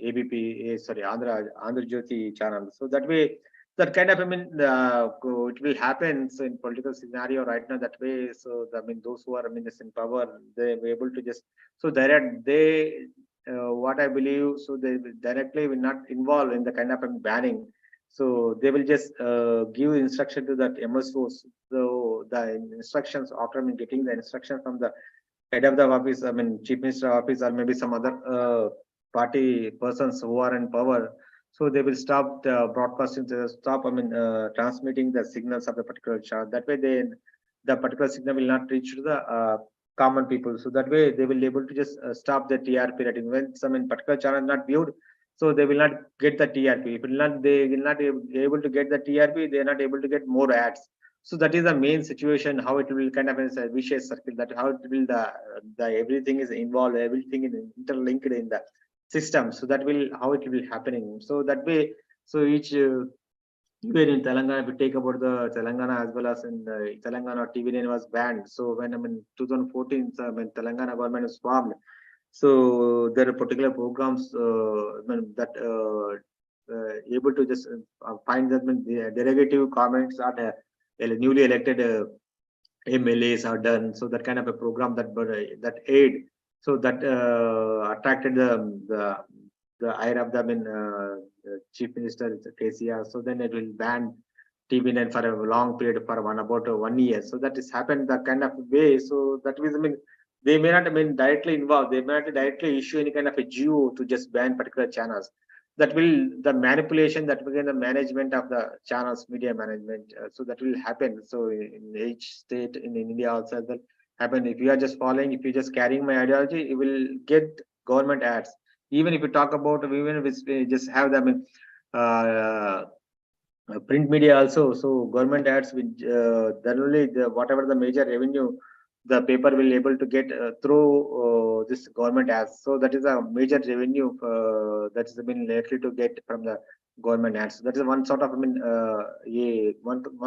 ABP sorry Andhra Jyoti channel. So that way that kind of, it will happen. So in political scenario right now that way. So those who are, just in power, they were able to just, so what I believe, so they will directly will not involve in the kind of banning. So they will just give instruction to that MSOs. So the instructions after getting the instruction from the head of the office, chief minister office, or maybe some other party persons who are in power. So they will stop the broadcasting, stop, transmitting the signals of the particular chart. That way, the particular signal will not reach to the common people. So that way, they will be able to just stop the TRP rating. When some in particular channel is not viewed, so they will not get the TRP. If they will not able to get the TRP, they are not able to get more ads. So that is the main situation, how it will kind of as a vicious circle, that how it will the everything is involved, everything is interlinked in the system. So that will how it will happening. So that way, so each even in Telangana, if we take about the Telangana as well as in the Telangana TV9 was banned. So when 2014, so, when Telangana government was formed, so there are particular programs that able to just find that the derogative comments are newly elected MLAs are done. So that kind of a program that aid, so that attracted the ire of the chief minister KCR. So then it will ban TV9 for a long period for about 1 year. So that is happened the kind of way. So that means they may not directly involved. They may not directly issue any kind of a GO to just ban particular channels. That will the manipulation, that will be the management of the channels, media management. So that will happen. So in each state in India also that happen. If you are just following, if you just carrying my ideology, you will get government ads. Even if you talk about, even if we just have them print media also. So government ads, which generally whatever the major revenue the paper will able to get through this government ads. So that is a major revenue that has been likely to get from the government ads. So that is one sort of one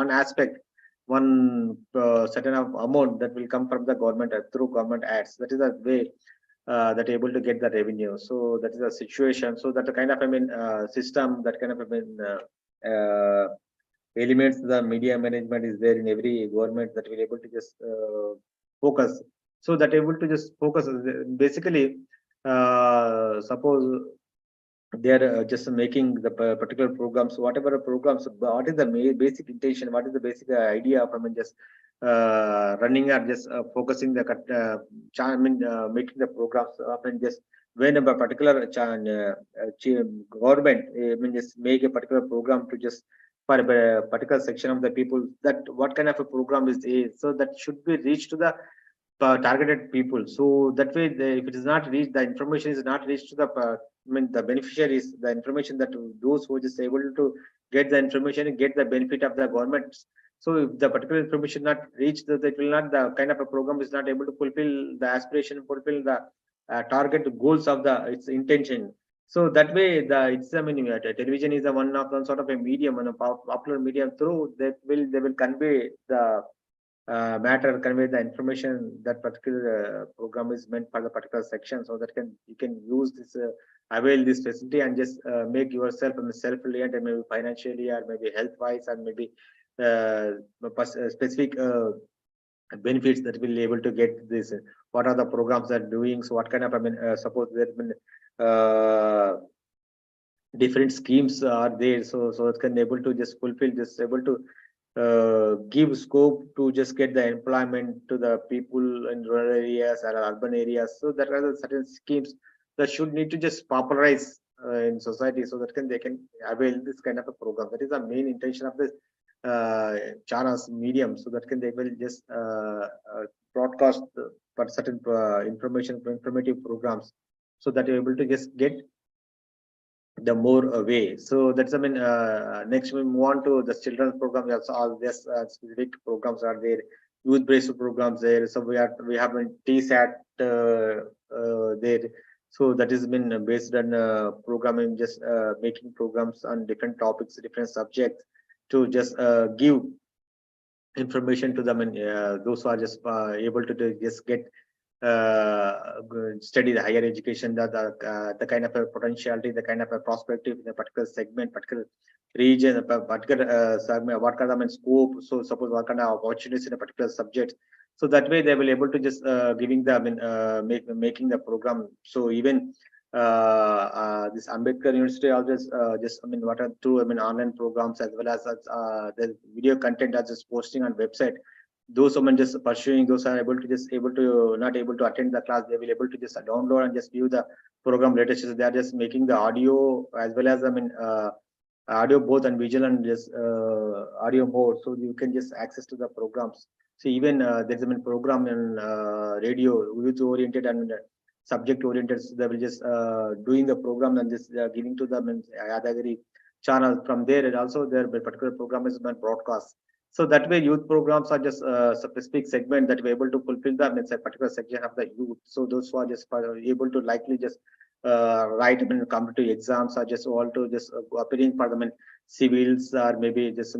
aspect, one certain of amount that will come from the government through government ads. That is a way that able to get the revenue. So that is a situation. So that kind of system, that kind of elements, the media management is there in every government, that will able to just focus. So that able to just focus basically, suppose they are just making the particular programs, whatever programs, what is the basic intention, what is the basic idea of just running or just focusing the making the programs just when a particular government just make a particular program to just for a particular section of the people, that what kind of a program is there, so that should be reached to the targeted people. So that way, if it is not reached, the information is not reached to the the beneficiaries, the information that those who just able to get the information and get the benefit of the government. So if the particular information not reached, that will not, the kind of a program is not able to fulfill the aspiration, fulfill the target goals of the its intention. So that way, television is one sort of a medium and a popular medium through that they will convey the matter, convey the information. That particular program is meant for the particular section, so that you can use this avail this facility and just make yourself self-reliant, and maybe financially, or maybe health wise, or maybe specific benefits that will be able to get this. What are the programs that are doing? So what kind of suppose there's been different schemes are there, so it can able to just fulfill, just able to give scope to just get the employment to the people in rural areas or urban areas. So there are the certain schemes that should need to just popularize in society, so that they can avail this kind of a program. That is the main intention of this channels medium, so that they will just broadcast for certain informative programs, so that you're able to just get the more way. So that's next we move on to the children's program. Also, all this specific programs are there, youth based programs there. So we have a TSAT there. So that has been based on programming, just making programs on different topics, different subjects, to just give information to them, and those who are just able to just get study the higher education, the kind of a potentiality, the kind of a prospective in a particular segment, particular region, a particular segment, what kind of scope. So suppose what kind of opportunities in a particular subject. So that way they will able to just giving the making the program. So even this Ambedkar University always just what are through online programs as well as the video content as just posting on website. Those women just pursuing, those are able to just able to not able to attend the class, they will able to just download and just view the program latest. They are just making the audio as well as audio both and visual and just audio mode, so you can just access to the programs. So even there's program in radio, youth oriented and subject oriented. So they will just doing the program and just giving to them in Yadagiri channel. From there, and also their particular program is been broadcast. So that way, youth programs are just a specific segment that we're able to fulfill them. It's a particular section of the youth. So those who are just able to likely just write competitive exams are just all to just appearing for them in civils, or maybe just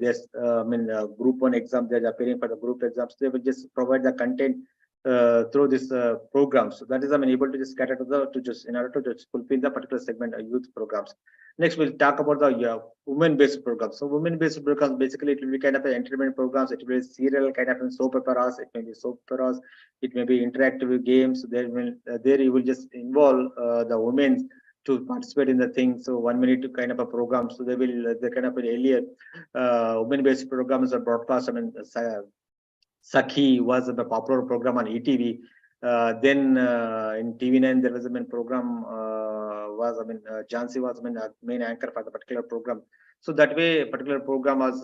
there's group one exam, they're appearing for the group exams. They will just provide the content through this program. So that is able to just cater to the to just in order to just fulfill the particular segment of youth programs. Next, we'll talk about the women-based programs. So women-based programs, basically it will be kind of an entertainment programs. It will be serial kind of soap operas. It may be soap operas. It may be interactive games. There will there you will just involve the women to participate in the thing. So 1 minute kind of a program. So they will the kind of an earlier women-based programs are broadcast. Sakhi was a popular program on ETV. Then in TV9 there was a program was Jhansi was a main anchor for the particular program. So that way particular program was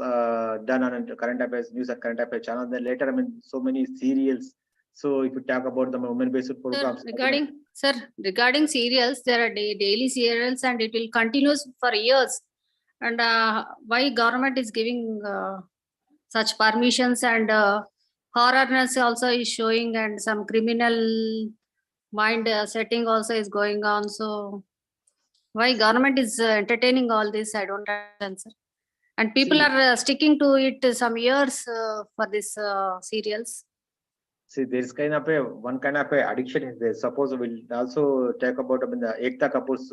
done on a current affairs news and current affairs channel. Then later so many serials. So if you talk about the women-based programs, regarding serials, there are daily serials and it will continue for years. And why government is giving such permissions, and horrorness also is showing, and some criminal mind setting also is going on. So why government is entertaining all this, I don't understand, sir. And people are sticking to it some years for this serials. See, there's kind of one kind of addiction is there. Suppose we'll also talk about the Ekta Kapoor's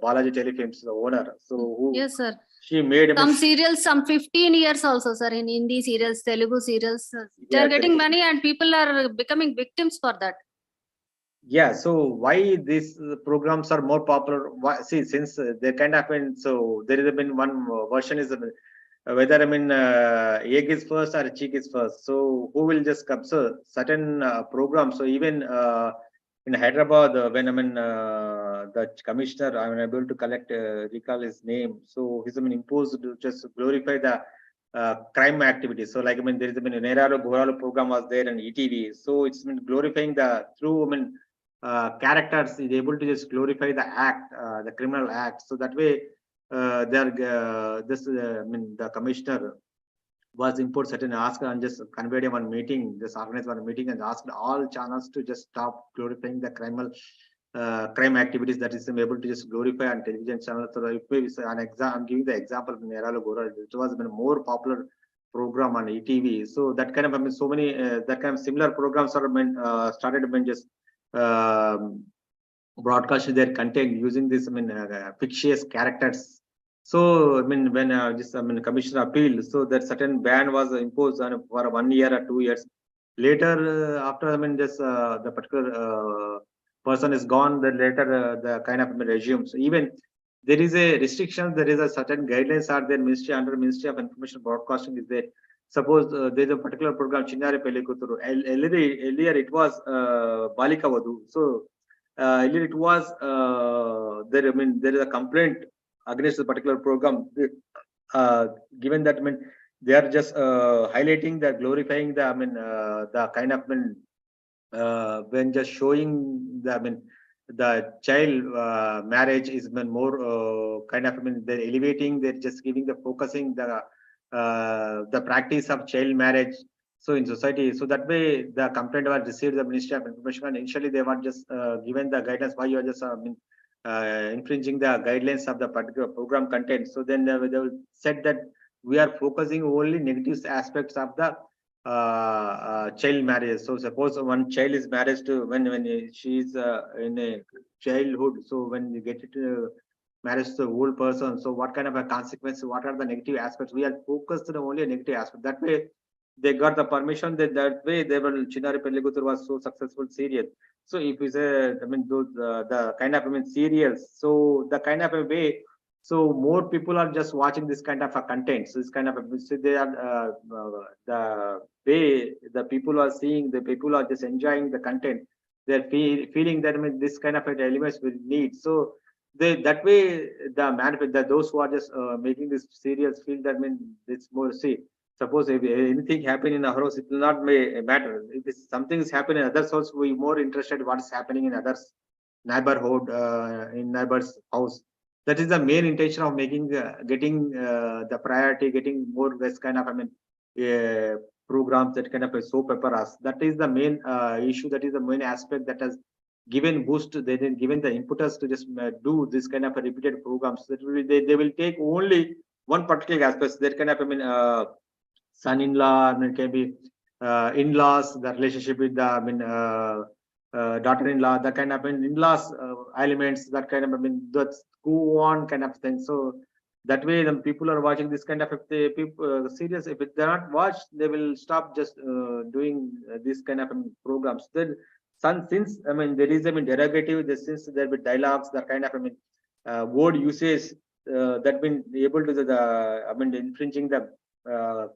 Balaji Telefilms, the owner. So who? Yes, sir. She made some serials, some 15 years also, sir, in Hindi serials, Telugu serials. They are getting money and people are becoming victims for that. Yeah, so why these programs are more popular? Why, see, since they kind of so there has been one version is whether egg is first or chick is first. So who will just come? So certain programs. So even in Hyderabad, when the commissioner, I'm able to recall his name. So he's imposed to just glorify the crime activity. So like there is Neralo Goralo program was there in ETV. So it's been glorifying the through characters is able to just glorify the act, the criminal act. So that way the commissioner was imposed certain ask and just conveyed a one meeting, just organized one meeting and asked all channels to just stop glorifying the criminal crime activities that is able to just glorify on television channels. So if I'm giving the example of Neralo Gora, it was a more popular program on ETV. So that kind of so many that kind of similar programs are started just broadcasting their content using this fictitious characters. So when just commissioner appealed, so that certain ban was imposed on for 1 year or 2 years. Later after just the particular person is gone, then later the kind of resume. So even there is a restriction, there is a certain guidelines are there. Ministry under Ministry of Information Broadcasting is there. Suppose there's a particular program Chinnari Pelli Kuturu. Earlier it was Balika Vadu. So earlier it was there. There is a complaint against the particular program. Given that they are just highlighting the glorifying the the kind of when just showing the child marriage is more kind of they're elevating, they're just giving the focusing the practice of child marriage. So in society, so that way the complaint was received the Ministry of Information, and initially they were just given the guidance why you are just infringing the guidelines of the particular program content. So then they will said that we are focusing only negative aspects of the child marriage. So suppose one child is married to when she is in a childhood. So when you get it marriage to the old person. So what kind of a consequence? What are the negative aspects? We are focused on only a negative aspect. That way, they got the permission. That way, they were Chinari Pelliguturu was so successful serial. So if we say, I mean, those the kind of serials. So the kind of a way. So more people are just watching this kind of a content. So this kind of a, so they are the way the people are seeing, the people are just enjoying the content. They're feeling that, I mean, this kind of elements will need. So they that way those who are just making this serials feel that, I mean, it's more, see, suppose if anything happen in our house, it will not matter. If something is happening in others' house, we more interested what's happening in others' neighborhood, in neighbor's house. That is the main intention of making getting the priority, getting more this kind of, I mean, uh, programs that kind of a soap operas. That is the main issue. That is the main aspect that has given boost. They then given the impetus to just do this kind of a repeated programs. That will they will take only one particular aspect. That kind of, I mean, son-in-law, I mean, can be in-laws, the relationship with the, I mean, daughter-in-law, that kind of, I mean, in-laws elements, that kind of, I mean, that's go on kind of thing. So that way, the people are watching this kind of, if they people serious, if they're not watched, they will stop just doing this kind of, I mean, programs. Then, since, I mean, there is, I mean, derogative, since there be dialogues, that kind of, I mean, word usage that been able to I mean, infringing the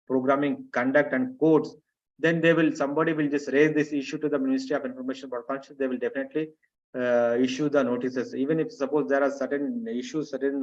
programming conduct and codes, then they will, somebody will just raise this issue to the Ministry of Information Broadcasting. They will definitely issue the notices. Even if suppose there are certain issues, certain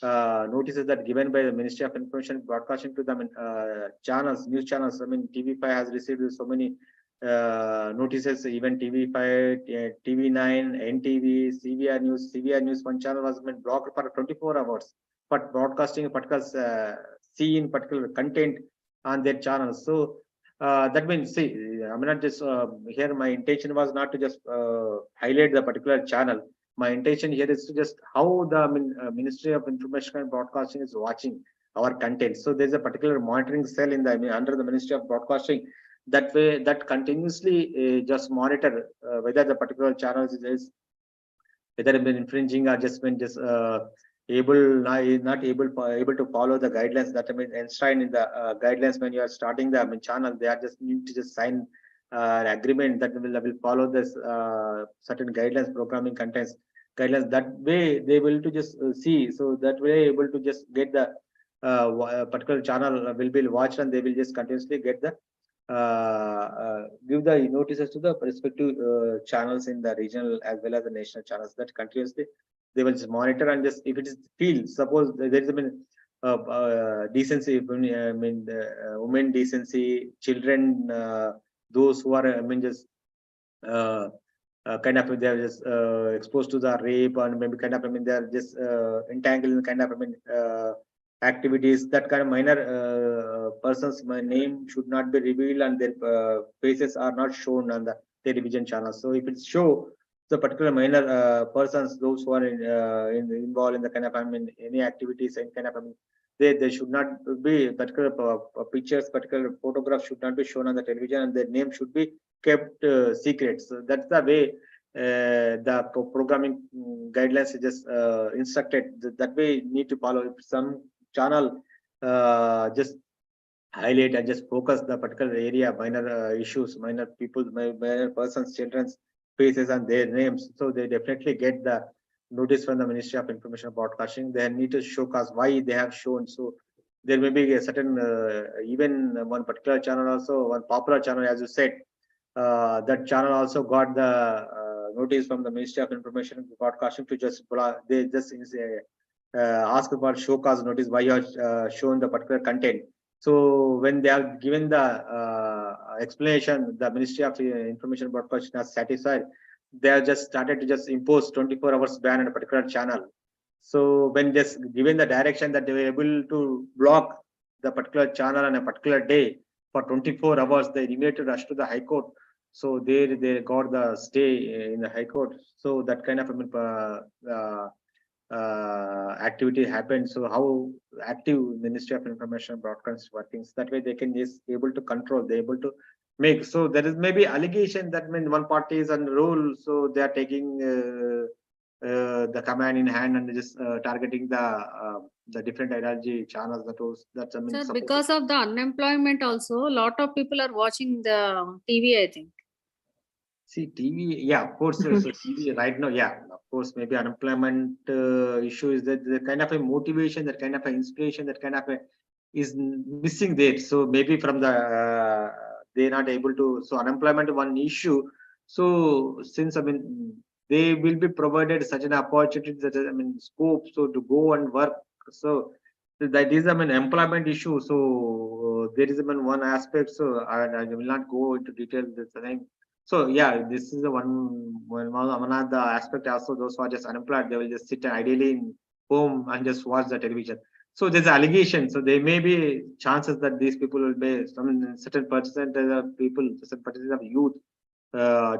notices that given by the Ministry of Information Broadcasting to the channels, news channels. I mean, TV5 has received so many notices. Even TV5, TV9, NTV, CVR News. One channel was been blocked for 24 hours for broadcasting a particular scene, particular content on their channels. So that means, see, I'm not just here. My intention was not to just highlight the particular channel. My intention here is to just how the Ministry of Information and Broadcasting is watching our content. So there's a particular monitoring cell in the, I mean, under the Ministry of Broadcasting. That way, that continuously just monitor whether the particular channel is whether been infringing or just been just able not able to follow the guidelines that, I mean, enshrined in the guidelines. When you are starting the, I mean, channel, they are just need to just sign an agreement that will follow this certain guidelines, programming contents guidelines. That way they will to just see. So that way able to just get the particular channel will be watched, and they will just continuously get the give the notices to the respective channels in the regional as well as the national channels. That continuously they will just monitor, and just if it is feel, suppose there is, I mean, decency, I mean, women decency, children, those who are, I mean, just uh, kind of they are just exposed to the rape, and maybe kind of, I mean, they are just entangled in kind of, I mean, activities. That kind of minor persons, my name should not be revealed, and their faces are not shown on the television channel. So if it's show the particular minor persons, those who are involved in the kind of, I mean, any activities and kind of, I mean, they should not be particular pictures, particular photographs should not be shown on the television, and their name should be kept secret. So that's the way the programming guidelines is just instructed. That way need to follow. If some channel just highlight and just focus the particular area, minor issues, minor people, minor persons, children's faces and their names, so they definitely get the notice from the Ministry of Information Broadcasting. They need to show cause why they have shown. So there may be a certain even one particular channel, also one popular channel, as you said, that channel also got the notice from the Ministry of Information and Broadcasting to just they just ask about show cause notice why you have shown the particular content. So when they are given the explanation, the Ministry of Information Broadcasting has satisfied. They have just started to just impose 24 hours ban on a particular channel. So when just given the direction that they were able to block the particular channel on a particular day for 24 hours, they immediately rushed to the High Court. So they got the stay in the High Court. So that kind of activity happened. So how active Ministry of Information Broadcast working? So that way they can just able to control, they able to make. So there is maybe allegation that, mean, one party is on rule, so they are taking the command in hand and just targeting the different ideology channels. That's I mean, Sir, suppose. because of the unemployment also, a lot of people are watching the TV, I think. See, TV, yeah, of course, so TV right now, yeah, of course, maybe unemployment issue is that the kind of a motivation, that kind of a inspiration, that kind of a is missing there. So maybe from the they're not able to. So unemployment one issue. So since I mean they will be provided such an opportunity, such as I mean scope, so to go and work. So that is I mean employment issue. So there is I mean one aspect. So I will not go into detail this thing. So yeah, this is the one of the aspect also. Those who are just unemployed, they will just sit ideally in home and just watch the television. So there's allegation. So there may be chances that these people will be some certain percentage of people, certain percentage of youth,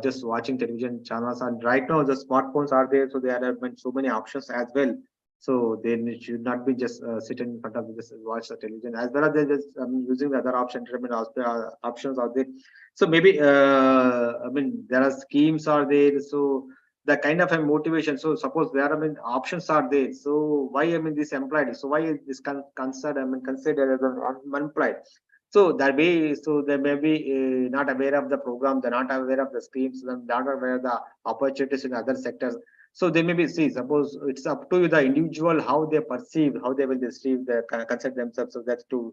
just watching television channels. And right now the smartphones are there, so there have been so many options as well. So they should not be just sitting in front of this watch the television, as well as they're just using the other option, options out there. So maybe I mean there are schemes are there. So the kind of a motivation. So suppose there are I mean options are there. So why I mean this employed? So why is this considered I mean considered as an unemployed? So that way, so they may be not aware of the program, they're not aware of the schemes, they're not aware of the opportunities in other sectors. So they may be, see, suppose it's up to the individual how they perceive, how they will receive, the consider themselves. So that's to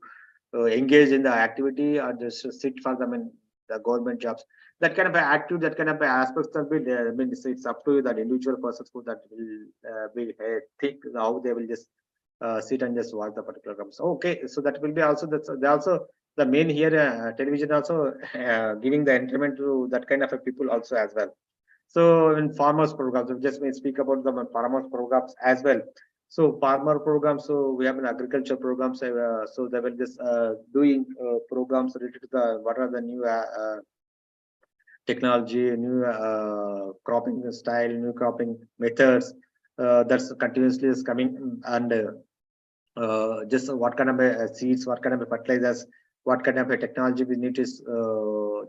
engage in the activity or just sit for them in the government jobs. That kind of attitude, that kind of aspects will be there. I mean, it's up to that individual person who that will think how they will just sit and just watch the particular programs. Okay, so that will be also that's they also the main here television also giving the entertainment to that kind of a people also as well. So in farmers programs, we just may speak about the farmers programs as well. So farmer programs, so we have an agriculture programs. So they will just doing programs related to the what are the new technology, new cropping style, new cropping methods. That's continuously is coming and just what kind of seeds, what kind of fertilizers, what kind of a technology we need to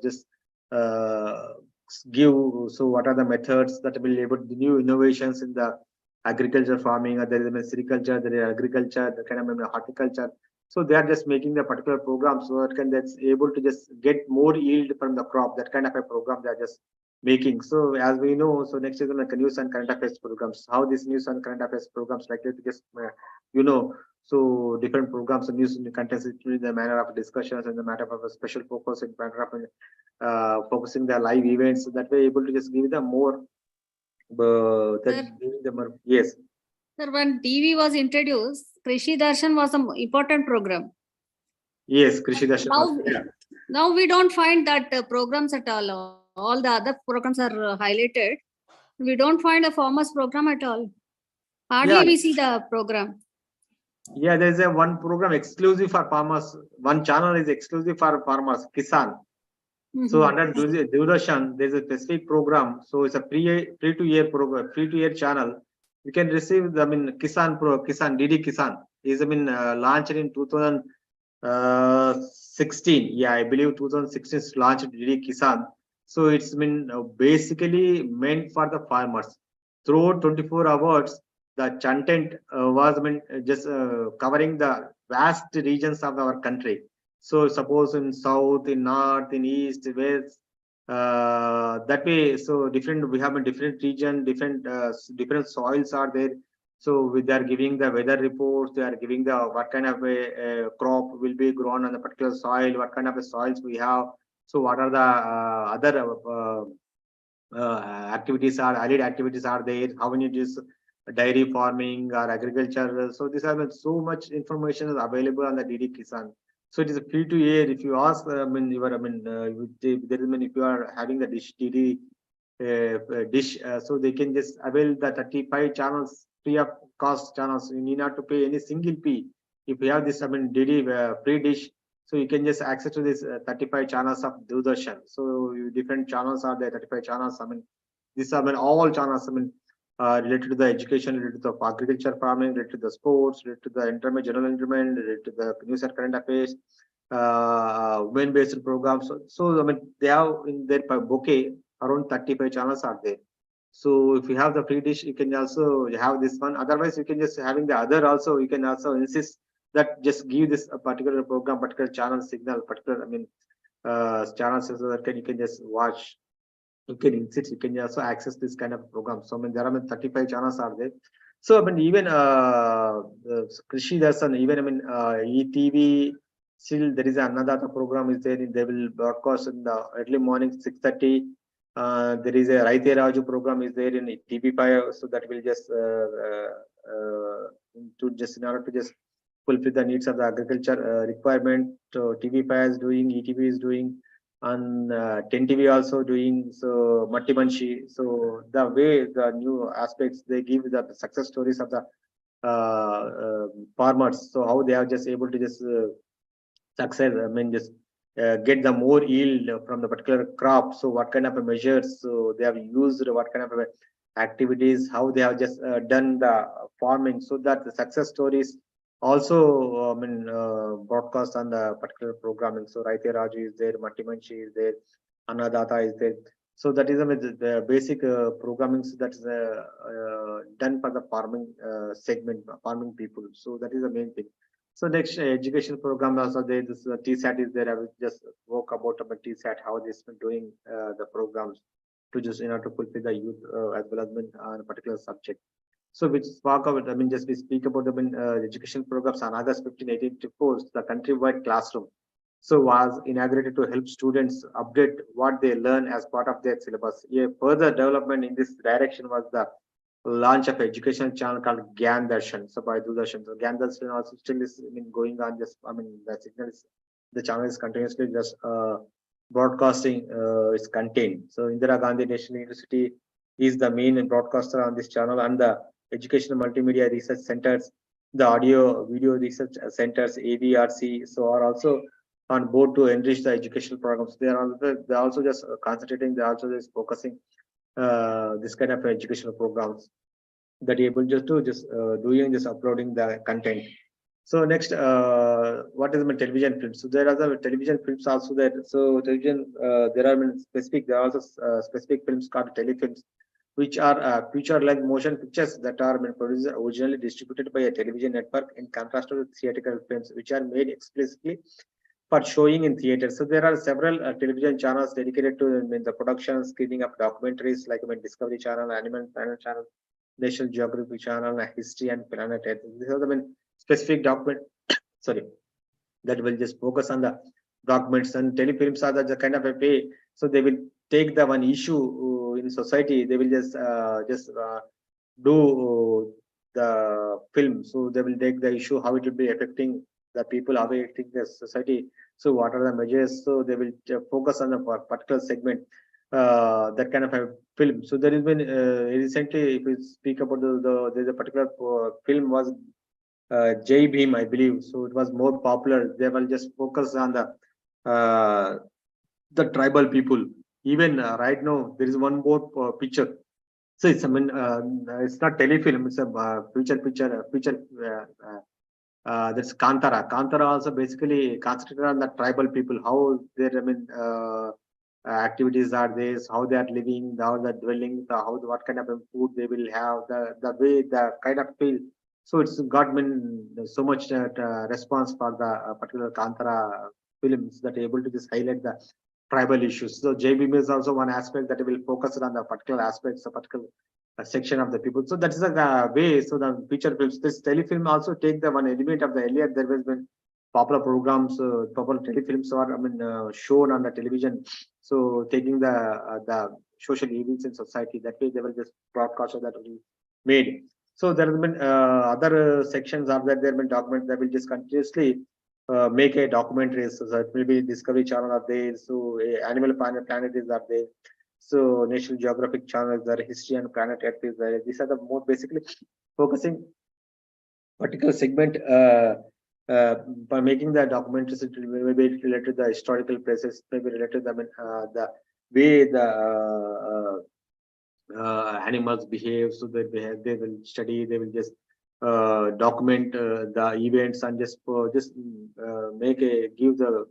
just uh, give. So what are the methods that will able the new innovations in the agriculture farming, or there is sericulture, there is agriculture, the kind of horticulture. So they are just making the particular program so that can that's able to just get more yield from the crop. That kind of a program they are just making. So as we know, so next is like news and current affairs programs. How these news and current affairs programs likely to just you know, so different programs and news contents in the manner of discussions and the matter of a special focus in matter of focusing the live events. So that way able to just give them more that giving them more, yes. Sir, when TV was introduced, Krishi Darshan was an important program. Yes, Krishi Darshan. Now, now we don't find that programs at all. All the other programs are highlighted. We don't find a farmers program at all. Hardly we see the program. Yeah, there's a one program exclusive for farmers. One channel is exclusive for farmers, Kisan. So under Doordarshan, there's a specific program. So it's a free to air program, free to air channel. You can receive, I mean, Kisan, DD Kisan is, I mean, launched in 2016. Yeah, I believe 2016 is launched DD Kisan. So it's been basically meant for the farmers. Throughout 24 hours, the content was, I mean, just covering the vast regions of our country. So suppose in south, in north, in east, west, that way. So different, we have a different region, different soils are there. So they are giving the weather reports. They are giving the what kind of a crop will be grown on the particular soil, what kind of a soils we have. So what are the other activities are allied activities are there? How many is dairy farming or agriculture? So these are so much information is available on the DD Kisan. So it is free to air. If you ask, I mean, you are, I mean, there is, I mean, if you are having the DD dish, so they can just avail the 35 channels free of cost channels. You need not to pay any single fee. If you have this, I mean, DD free dish, so you can just access to this 35 channels of Doordarshan. So different channels are there, 35 channels. I mean, these are, I mean, all channels. I mean, related to the education, related to the agriculture farming, related to the sports, related to the entertainment, general entertainment, related to the news and current affairs, women-based programs. So I mean, they have in their bouquet around 35 channels are there. So if you have the free dish, you can also have this one. Otherwise, you can just having the other also. You can also insist that just give this a particular program, particular channel signal, particular channels so that you can just watch. You can insist. You can also access this kind of program. So I mean there are 35 channels are there. So I mean even Krishi Darshan, even ETV. Still, there is another program is there. They will broadcast in the early morning 6:30. There is a Raite Raju program is there in TV5, so that will just to just in order to just fulfill the needs of the agriculture requirement. So TV5 is doing, ETV is doing, and 10 TV also doing. So Mattimanshi. So the way the new aspects they give the success stories of the farmers. So how they are just able to just success. I mean, just get the more yield from the particular crop. So what kind of a measures so they have used, what kind of activities, how they have just done the farming, so that the success stories also broadcast on the particular programming. So Raite Raju is there, Mattimanshi is there, Annadata is there. So that is the basic programming that is done for the farming segment, farming people. So that is the main thing. So next education program also there. This TSAT is there. I will just talk about TSAT, how this been doing the programs to just in order to fulfill the youth as well as on a particular subject. So which spark about, I mean, just we speak about the education programs on August 15, 1884, the countrywide classroom. So was inaugurated to help students update what they learn as part of their syllabus. A further development in this direction was the launch of educational channel called Gyan Darshan. So by Doordarshan. So Gyan Darshan also still is going on. Just the signal is the channel is continuously just broadcasting its content. So Indira Gandhi National University is the main broadcaster on this channel, and the educational multimedia research centers, the audio video research centers AVRC, so are also on board to enrich the educational programs. They are also just concentrating. They are also just focusing this kind of educational programs that able just to just doing just uploading the content. So next, what is my television films? So there are the television films also there. So television, there are specific. There are also specific films called telefilms, which are feature-length motion pictures that are produced originally distributed by a television network, in contrast to theatrical films, which are made explicitly for showing in theaters. So there are several television channels dedicated to the production, screening of documentaries like Discovery Channel, Animal Planet Channel, National Geographic Channel, History and Planet Earth. These are the specific document. Sorry, that will just focus on the documents, and telefilms are the kind of a way. So they will take the one issue in society. They will just do the film. So they will take the issue, how it will be affecting the people, how it affecting the society. So what are the measures? So they will focus on a particular segment, that kind of a film. So there has been recently, if we speak about there's a particular film was Jai Bhim, I believe. So it was more popular. They will just focus on uh, the tribal people. Even right now, there is one more picture. So it's not telefilm. It's a feature. That's Kantara. Kantara also basically concentrated on the tribal people, how their activities are there, how they are living, how they are dwelling, what kind of food they will have, the way the kind of feel. So it's got so much response for the particular Kantara films that are able to just highlight the tribal issues. So JBM is also one aspect that will focus on the particular aspects, a particular section of the people. So that is the way. So the feature films, this telefilm also take the one element of the earlier. There has been popular programs, popular telefilms are shown on the television. So taking the social events in society, that way they will just broadcast that will be made. So there have been other sections of that there have been documents that will just continuously make a documentary. So it will be Discovery Channel are there. So Animal Planet is are there. So National Geographic Channel is there, History and Planet Earth is there. These are the more basically focusing particular segment by making the documentaries. It will maybe related to the historical places, maybe related to the way the animals behave. So they behave, they will study, they will just document the events and just give the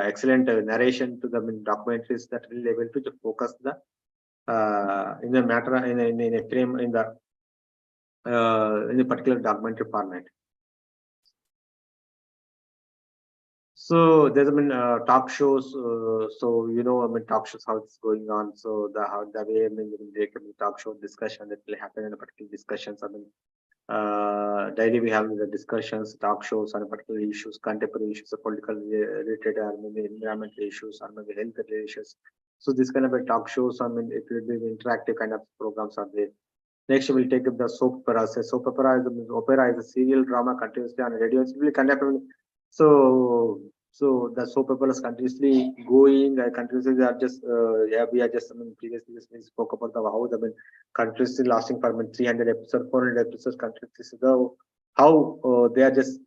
excellent narration to the documentaries that will be able to focus the in a matter in a frame in a particular documentary format. So there's talk shows. So talk shows how it's going on. So the way they can talk show discussion that will happen in a particular discussions. Daily we have the discussions, talk shows on particular issues, contemporary issues, political related, or maybe environmental issues, or maybe health related issues. So this kind of a talk shows. It will be interactive kind of programs are there. Next, we'll take up the soap opera. So soap opera is a serial drama continuously on radio. It's really contemporary. So the soap opera is continuously going. Continuously, they are just yeah, we are just previously just we spoke about how the continuously lasting for 300 episodes, 400 episodes continuously. So how they are just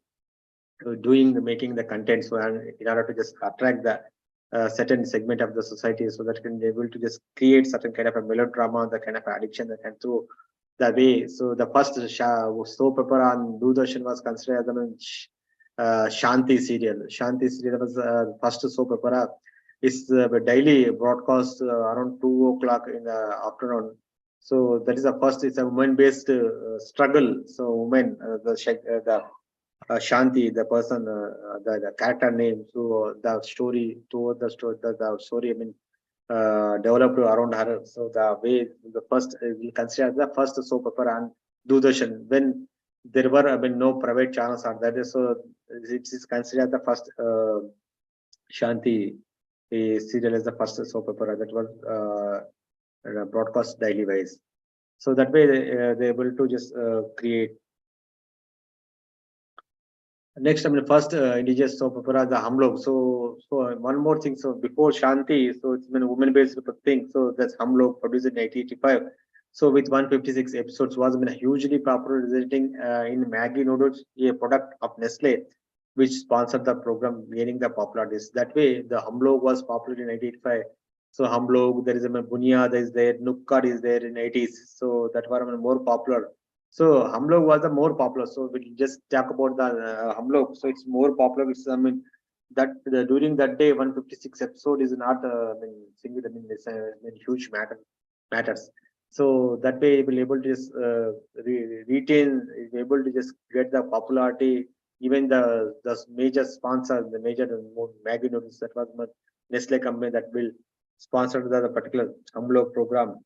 making the content. So and in order to just attract the certain segment of the society, so that can be able to just create certain kind of a melodrama, the kind of addiction that can through the way. So the first soap opera on Doordarshan was considered as Shanti serial. Shanti serial was first soap opera. It's daily broadcast around 2 o'clock in the afternoon. So that is the first. It's a woman-based struggle. So women, the Shanti, the person, the character name. So the story toward the story. Developed around her. So the way the first we consider the first soap opera and Doordarshan when there were no private channels are there. So it is considered the first Shanti serial as the first soap opera that was broadcast daily wise. So that way they're able to just create. Next, first indigenous soap opera, the Hum Log. So one more thing. So before Shanti, so it's been a woman-based thing. So that's Hum Log, produced in 1985. So with 156 episodes, was hugely popular, resulting in Maggie noodles, a product of Nestle, which sponsored the program, gaining the popularity. That way, the Hum Log was popular in 1985. So Hum Log, there is a Bunya, there is there, Nukkad is there in 80s. So that were more popular. So Hum Log was the more popular. So we'll just talk about the Hum Log. So it's more popular. It's, that during that day, 156 episode is not single. It's a huge matters. So that way, we'll able to just retain, able to just get the popularity. Even the major sponsor, the major Maggie noodles that was Nestle company that will sponsor the particular Hum Log program.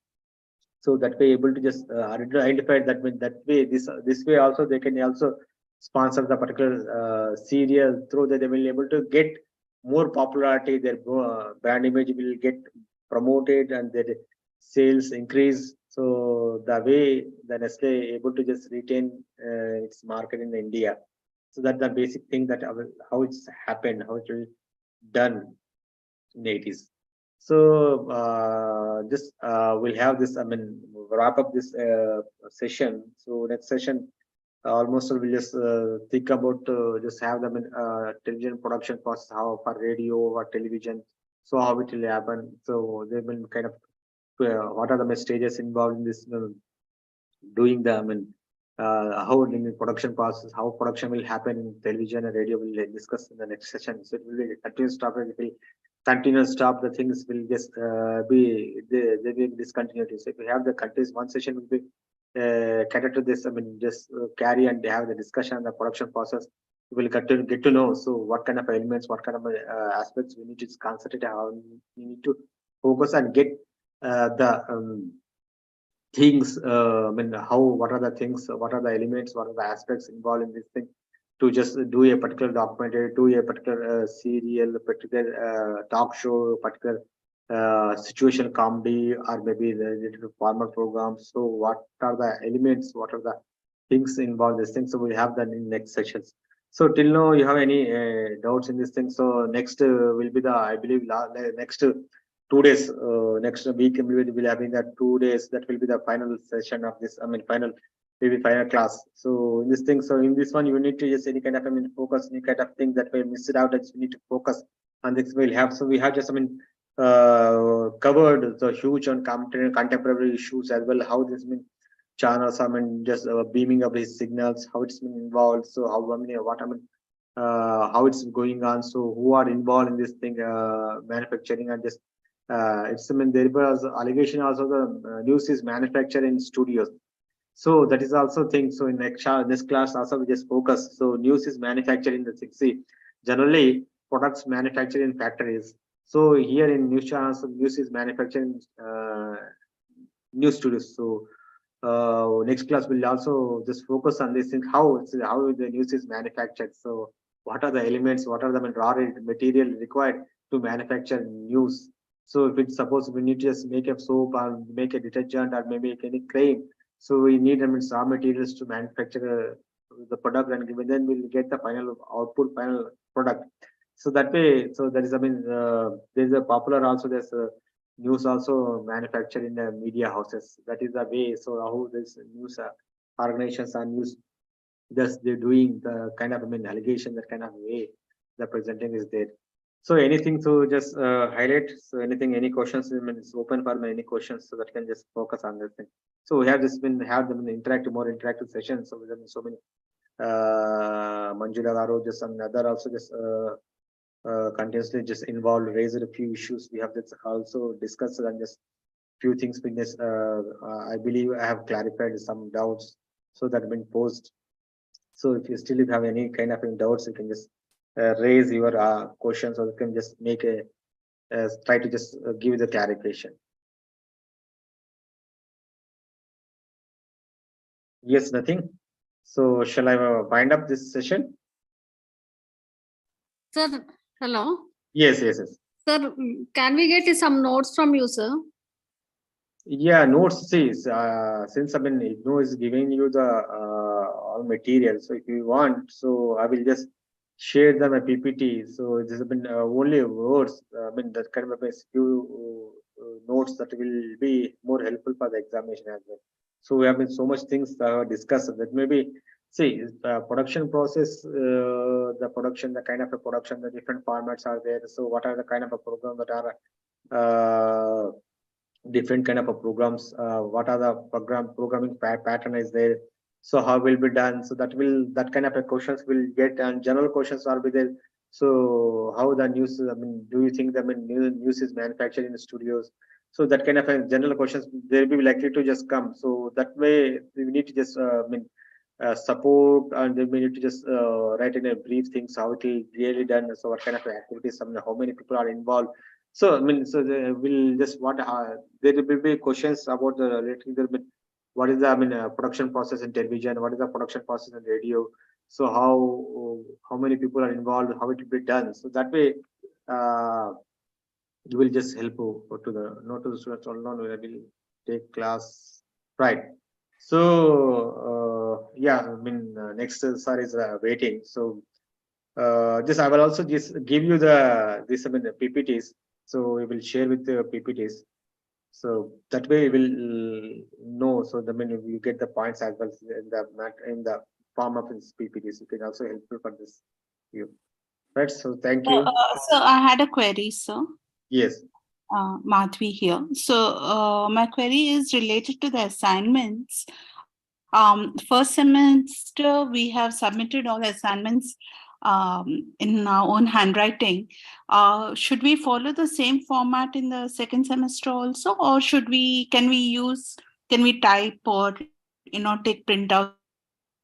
So that way able to just identify that way this way also they can also sponsor the particular serial through that they will able to get more popularity, their brand image will get promoted and their sales increase. So the way the Nestle able to just retain its market in India. So that's the basic thing that how it's happened, how it will done in the 80s. So just we'll have this. Wrap up this session. So next session, almost we'll just think about just have them in television production process, how for radio or television. So how it will happen. So they will kind of what are the stages involved in this doing the how in the production process, how production will happen in television and radio. We'll discuss in the next session. So it will be a continuous topic. It will continuous stop, the things will just be they will discontinuity. So if we have the countries, one session will be catered to this. Just carry and have the discussion on the production process. We will get to know. So what kind of elements, what kind of aspects we need to concentrate on. We need to focus and get the things. How what are the things, what are the elements, what are the aspects involved in this thing to just do a particular documentary, do a particular serial, particular talk show, particular situation comedy, or maybe the related to formal programs. So what are the elements, what are the things involved in this thing? So we have that in next sessions. So till now, you have any doubts in this thing? So next will be the, I believe, next 2 days, next week we will be having that 2 days. That will be the final session of this. Final maybe final class. So in this thing, so in this one, you need to just any kind of focus, any kind of thing that we missed out. That you need to focus on this. We'll have. So we have just covered the huge and contemporary issues as well. How this channels, just beaming up his signals, how it's been involved. So how how it's going on. So who are involved in this thing, manufacturing and just it's, I mean, there was allegation also the news is manufactured in studios. So that is also thing. So in this class also we just focus. So news is manufactured in the 6C. Generally, products manufactured in factories. So here in news channels, news is manufactured in news studios. So next class will also just focus on this thing, how the news is manufactured. So what are the elements, what are the raw material required to manufacture news. So if it's suppose we need to just make a soap or make a detergent or maybe make any cream, so we need, I mean, raw materials to manufacture the product, and then we'll get the final output, final product. So that way, so there is, I mean, there's a popular also, there's a news also manufactured in the media houses. That is the way. So how this news organizations are news, thus they're doing the kind of, I mean, allegation, that kind of way the presenting is there. So anything to just highlight? So anything, any questions? I mean, it's open for any questions, so that can just focus on this thing. So we have just been have them interactive, more interactive sessions. So we have so many Manjula Garo, just some other also just continuously just involved, raised a few issues. We have just also discussed and just few things been just I believe I have clarified some doubts so that have been posed. So if you still have any kind of doubts, you can just raise your questions, or you can just make a try to just give the clarification. Yes, nothing. So shall I wind up this session? Sir, hello. Yes, yes, yes. Sir, can we get some notes from you, sir? Yeah, notes. See, since I mean, IGNOU is giving you the all material. So if you want, so I will just share them a PPT. So this has been only words. I mean, that kind of a few notes that will be more helpful for the examination as well. So we have been so much things discussed that maybe see production process, the production, the kind of a production, the different formats are there. So what are the kind of a program that are different kind of a programs, what are the programming pattern is there, so how will be done, so that kind of a questions will get, and general questions are be there. So how the news, I mean, do you think that, I mean, news is manufactured in the studios? So that kind of a general questions they'll be likely to just come. So that way we need to just I mean, support, and then we need to just write in a brief things how it will really done, so what kind of activities, I mean, how many people are involved. So I mean, so we'll just what there will be questions about the relating the, what is the, I mean, production process in television, what is the production process in radio, so how many people are involved, how it will be done. So that way you will just help to the not to the students alone. We will take class, right? So yeah, I mean, next sir is waiting. So just I will also just give you the this, I mean, the PPTs. So we will share with the PPTs. So that way you will know. So the, I mean, you get the points as well in the form of this PPTs. You can also helpful for this view. Right. So thank you. So I had a query, sir. Yes. Madhvi here. So my query is related to the assignments. First semester, we have submitted all assignments in our own handwriting. Should we follow the same format in the second semester also, or can we type or take printouts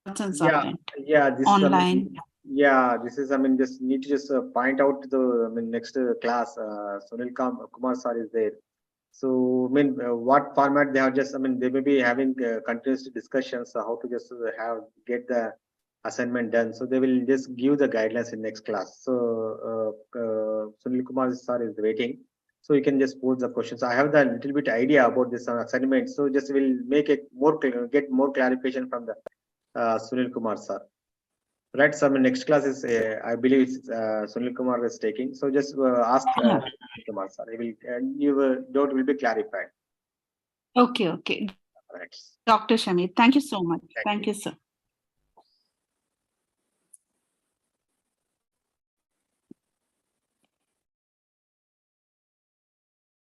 and submit This online? I mean, this is, I mean, just need to just point out the, I mean, next class Sunil Kumar sir is there. So I mean, what format they have just, I mean, they may be having continuous discussions how to just get the assignment done. So they will just give the guidelines in next class. So Sunil Kumar sir is waiting. So you can just pose the questions. I have the little bit idea about this assignment. So just will make it more get more clarification from the Sunil Kumar sir. Right. So I mean, next class is I believe it's Sunil Kumar is taking. So just ask Sunil Kumar sir. He will your doubt will be clarified. Okay. Right. Dr. Shamir, thank you so much. Thank you, sir.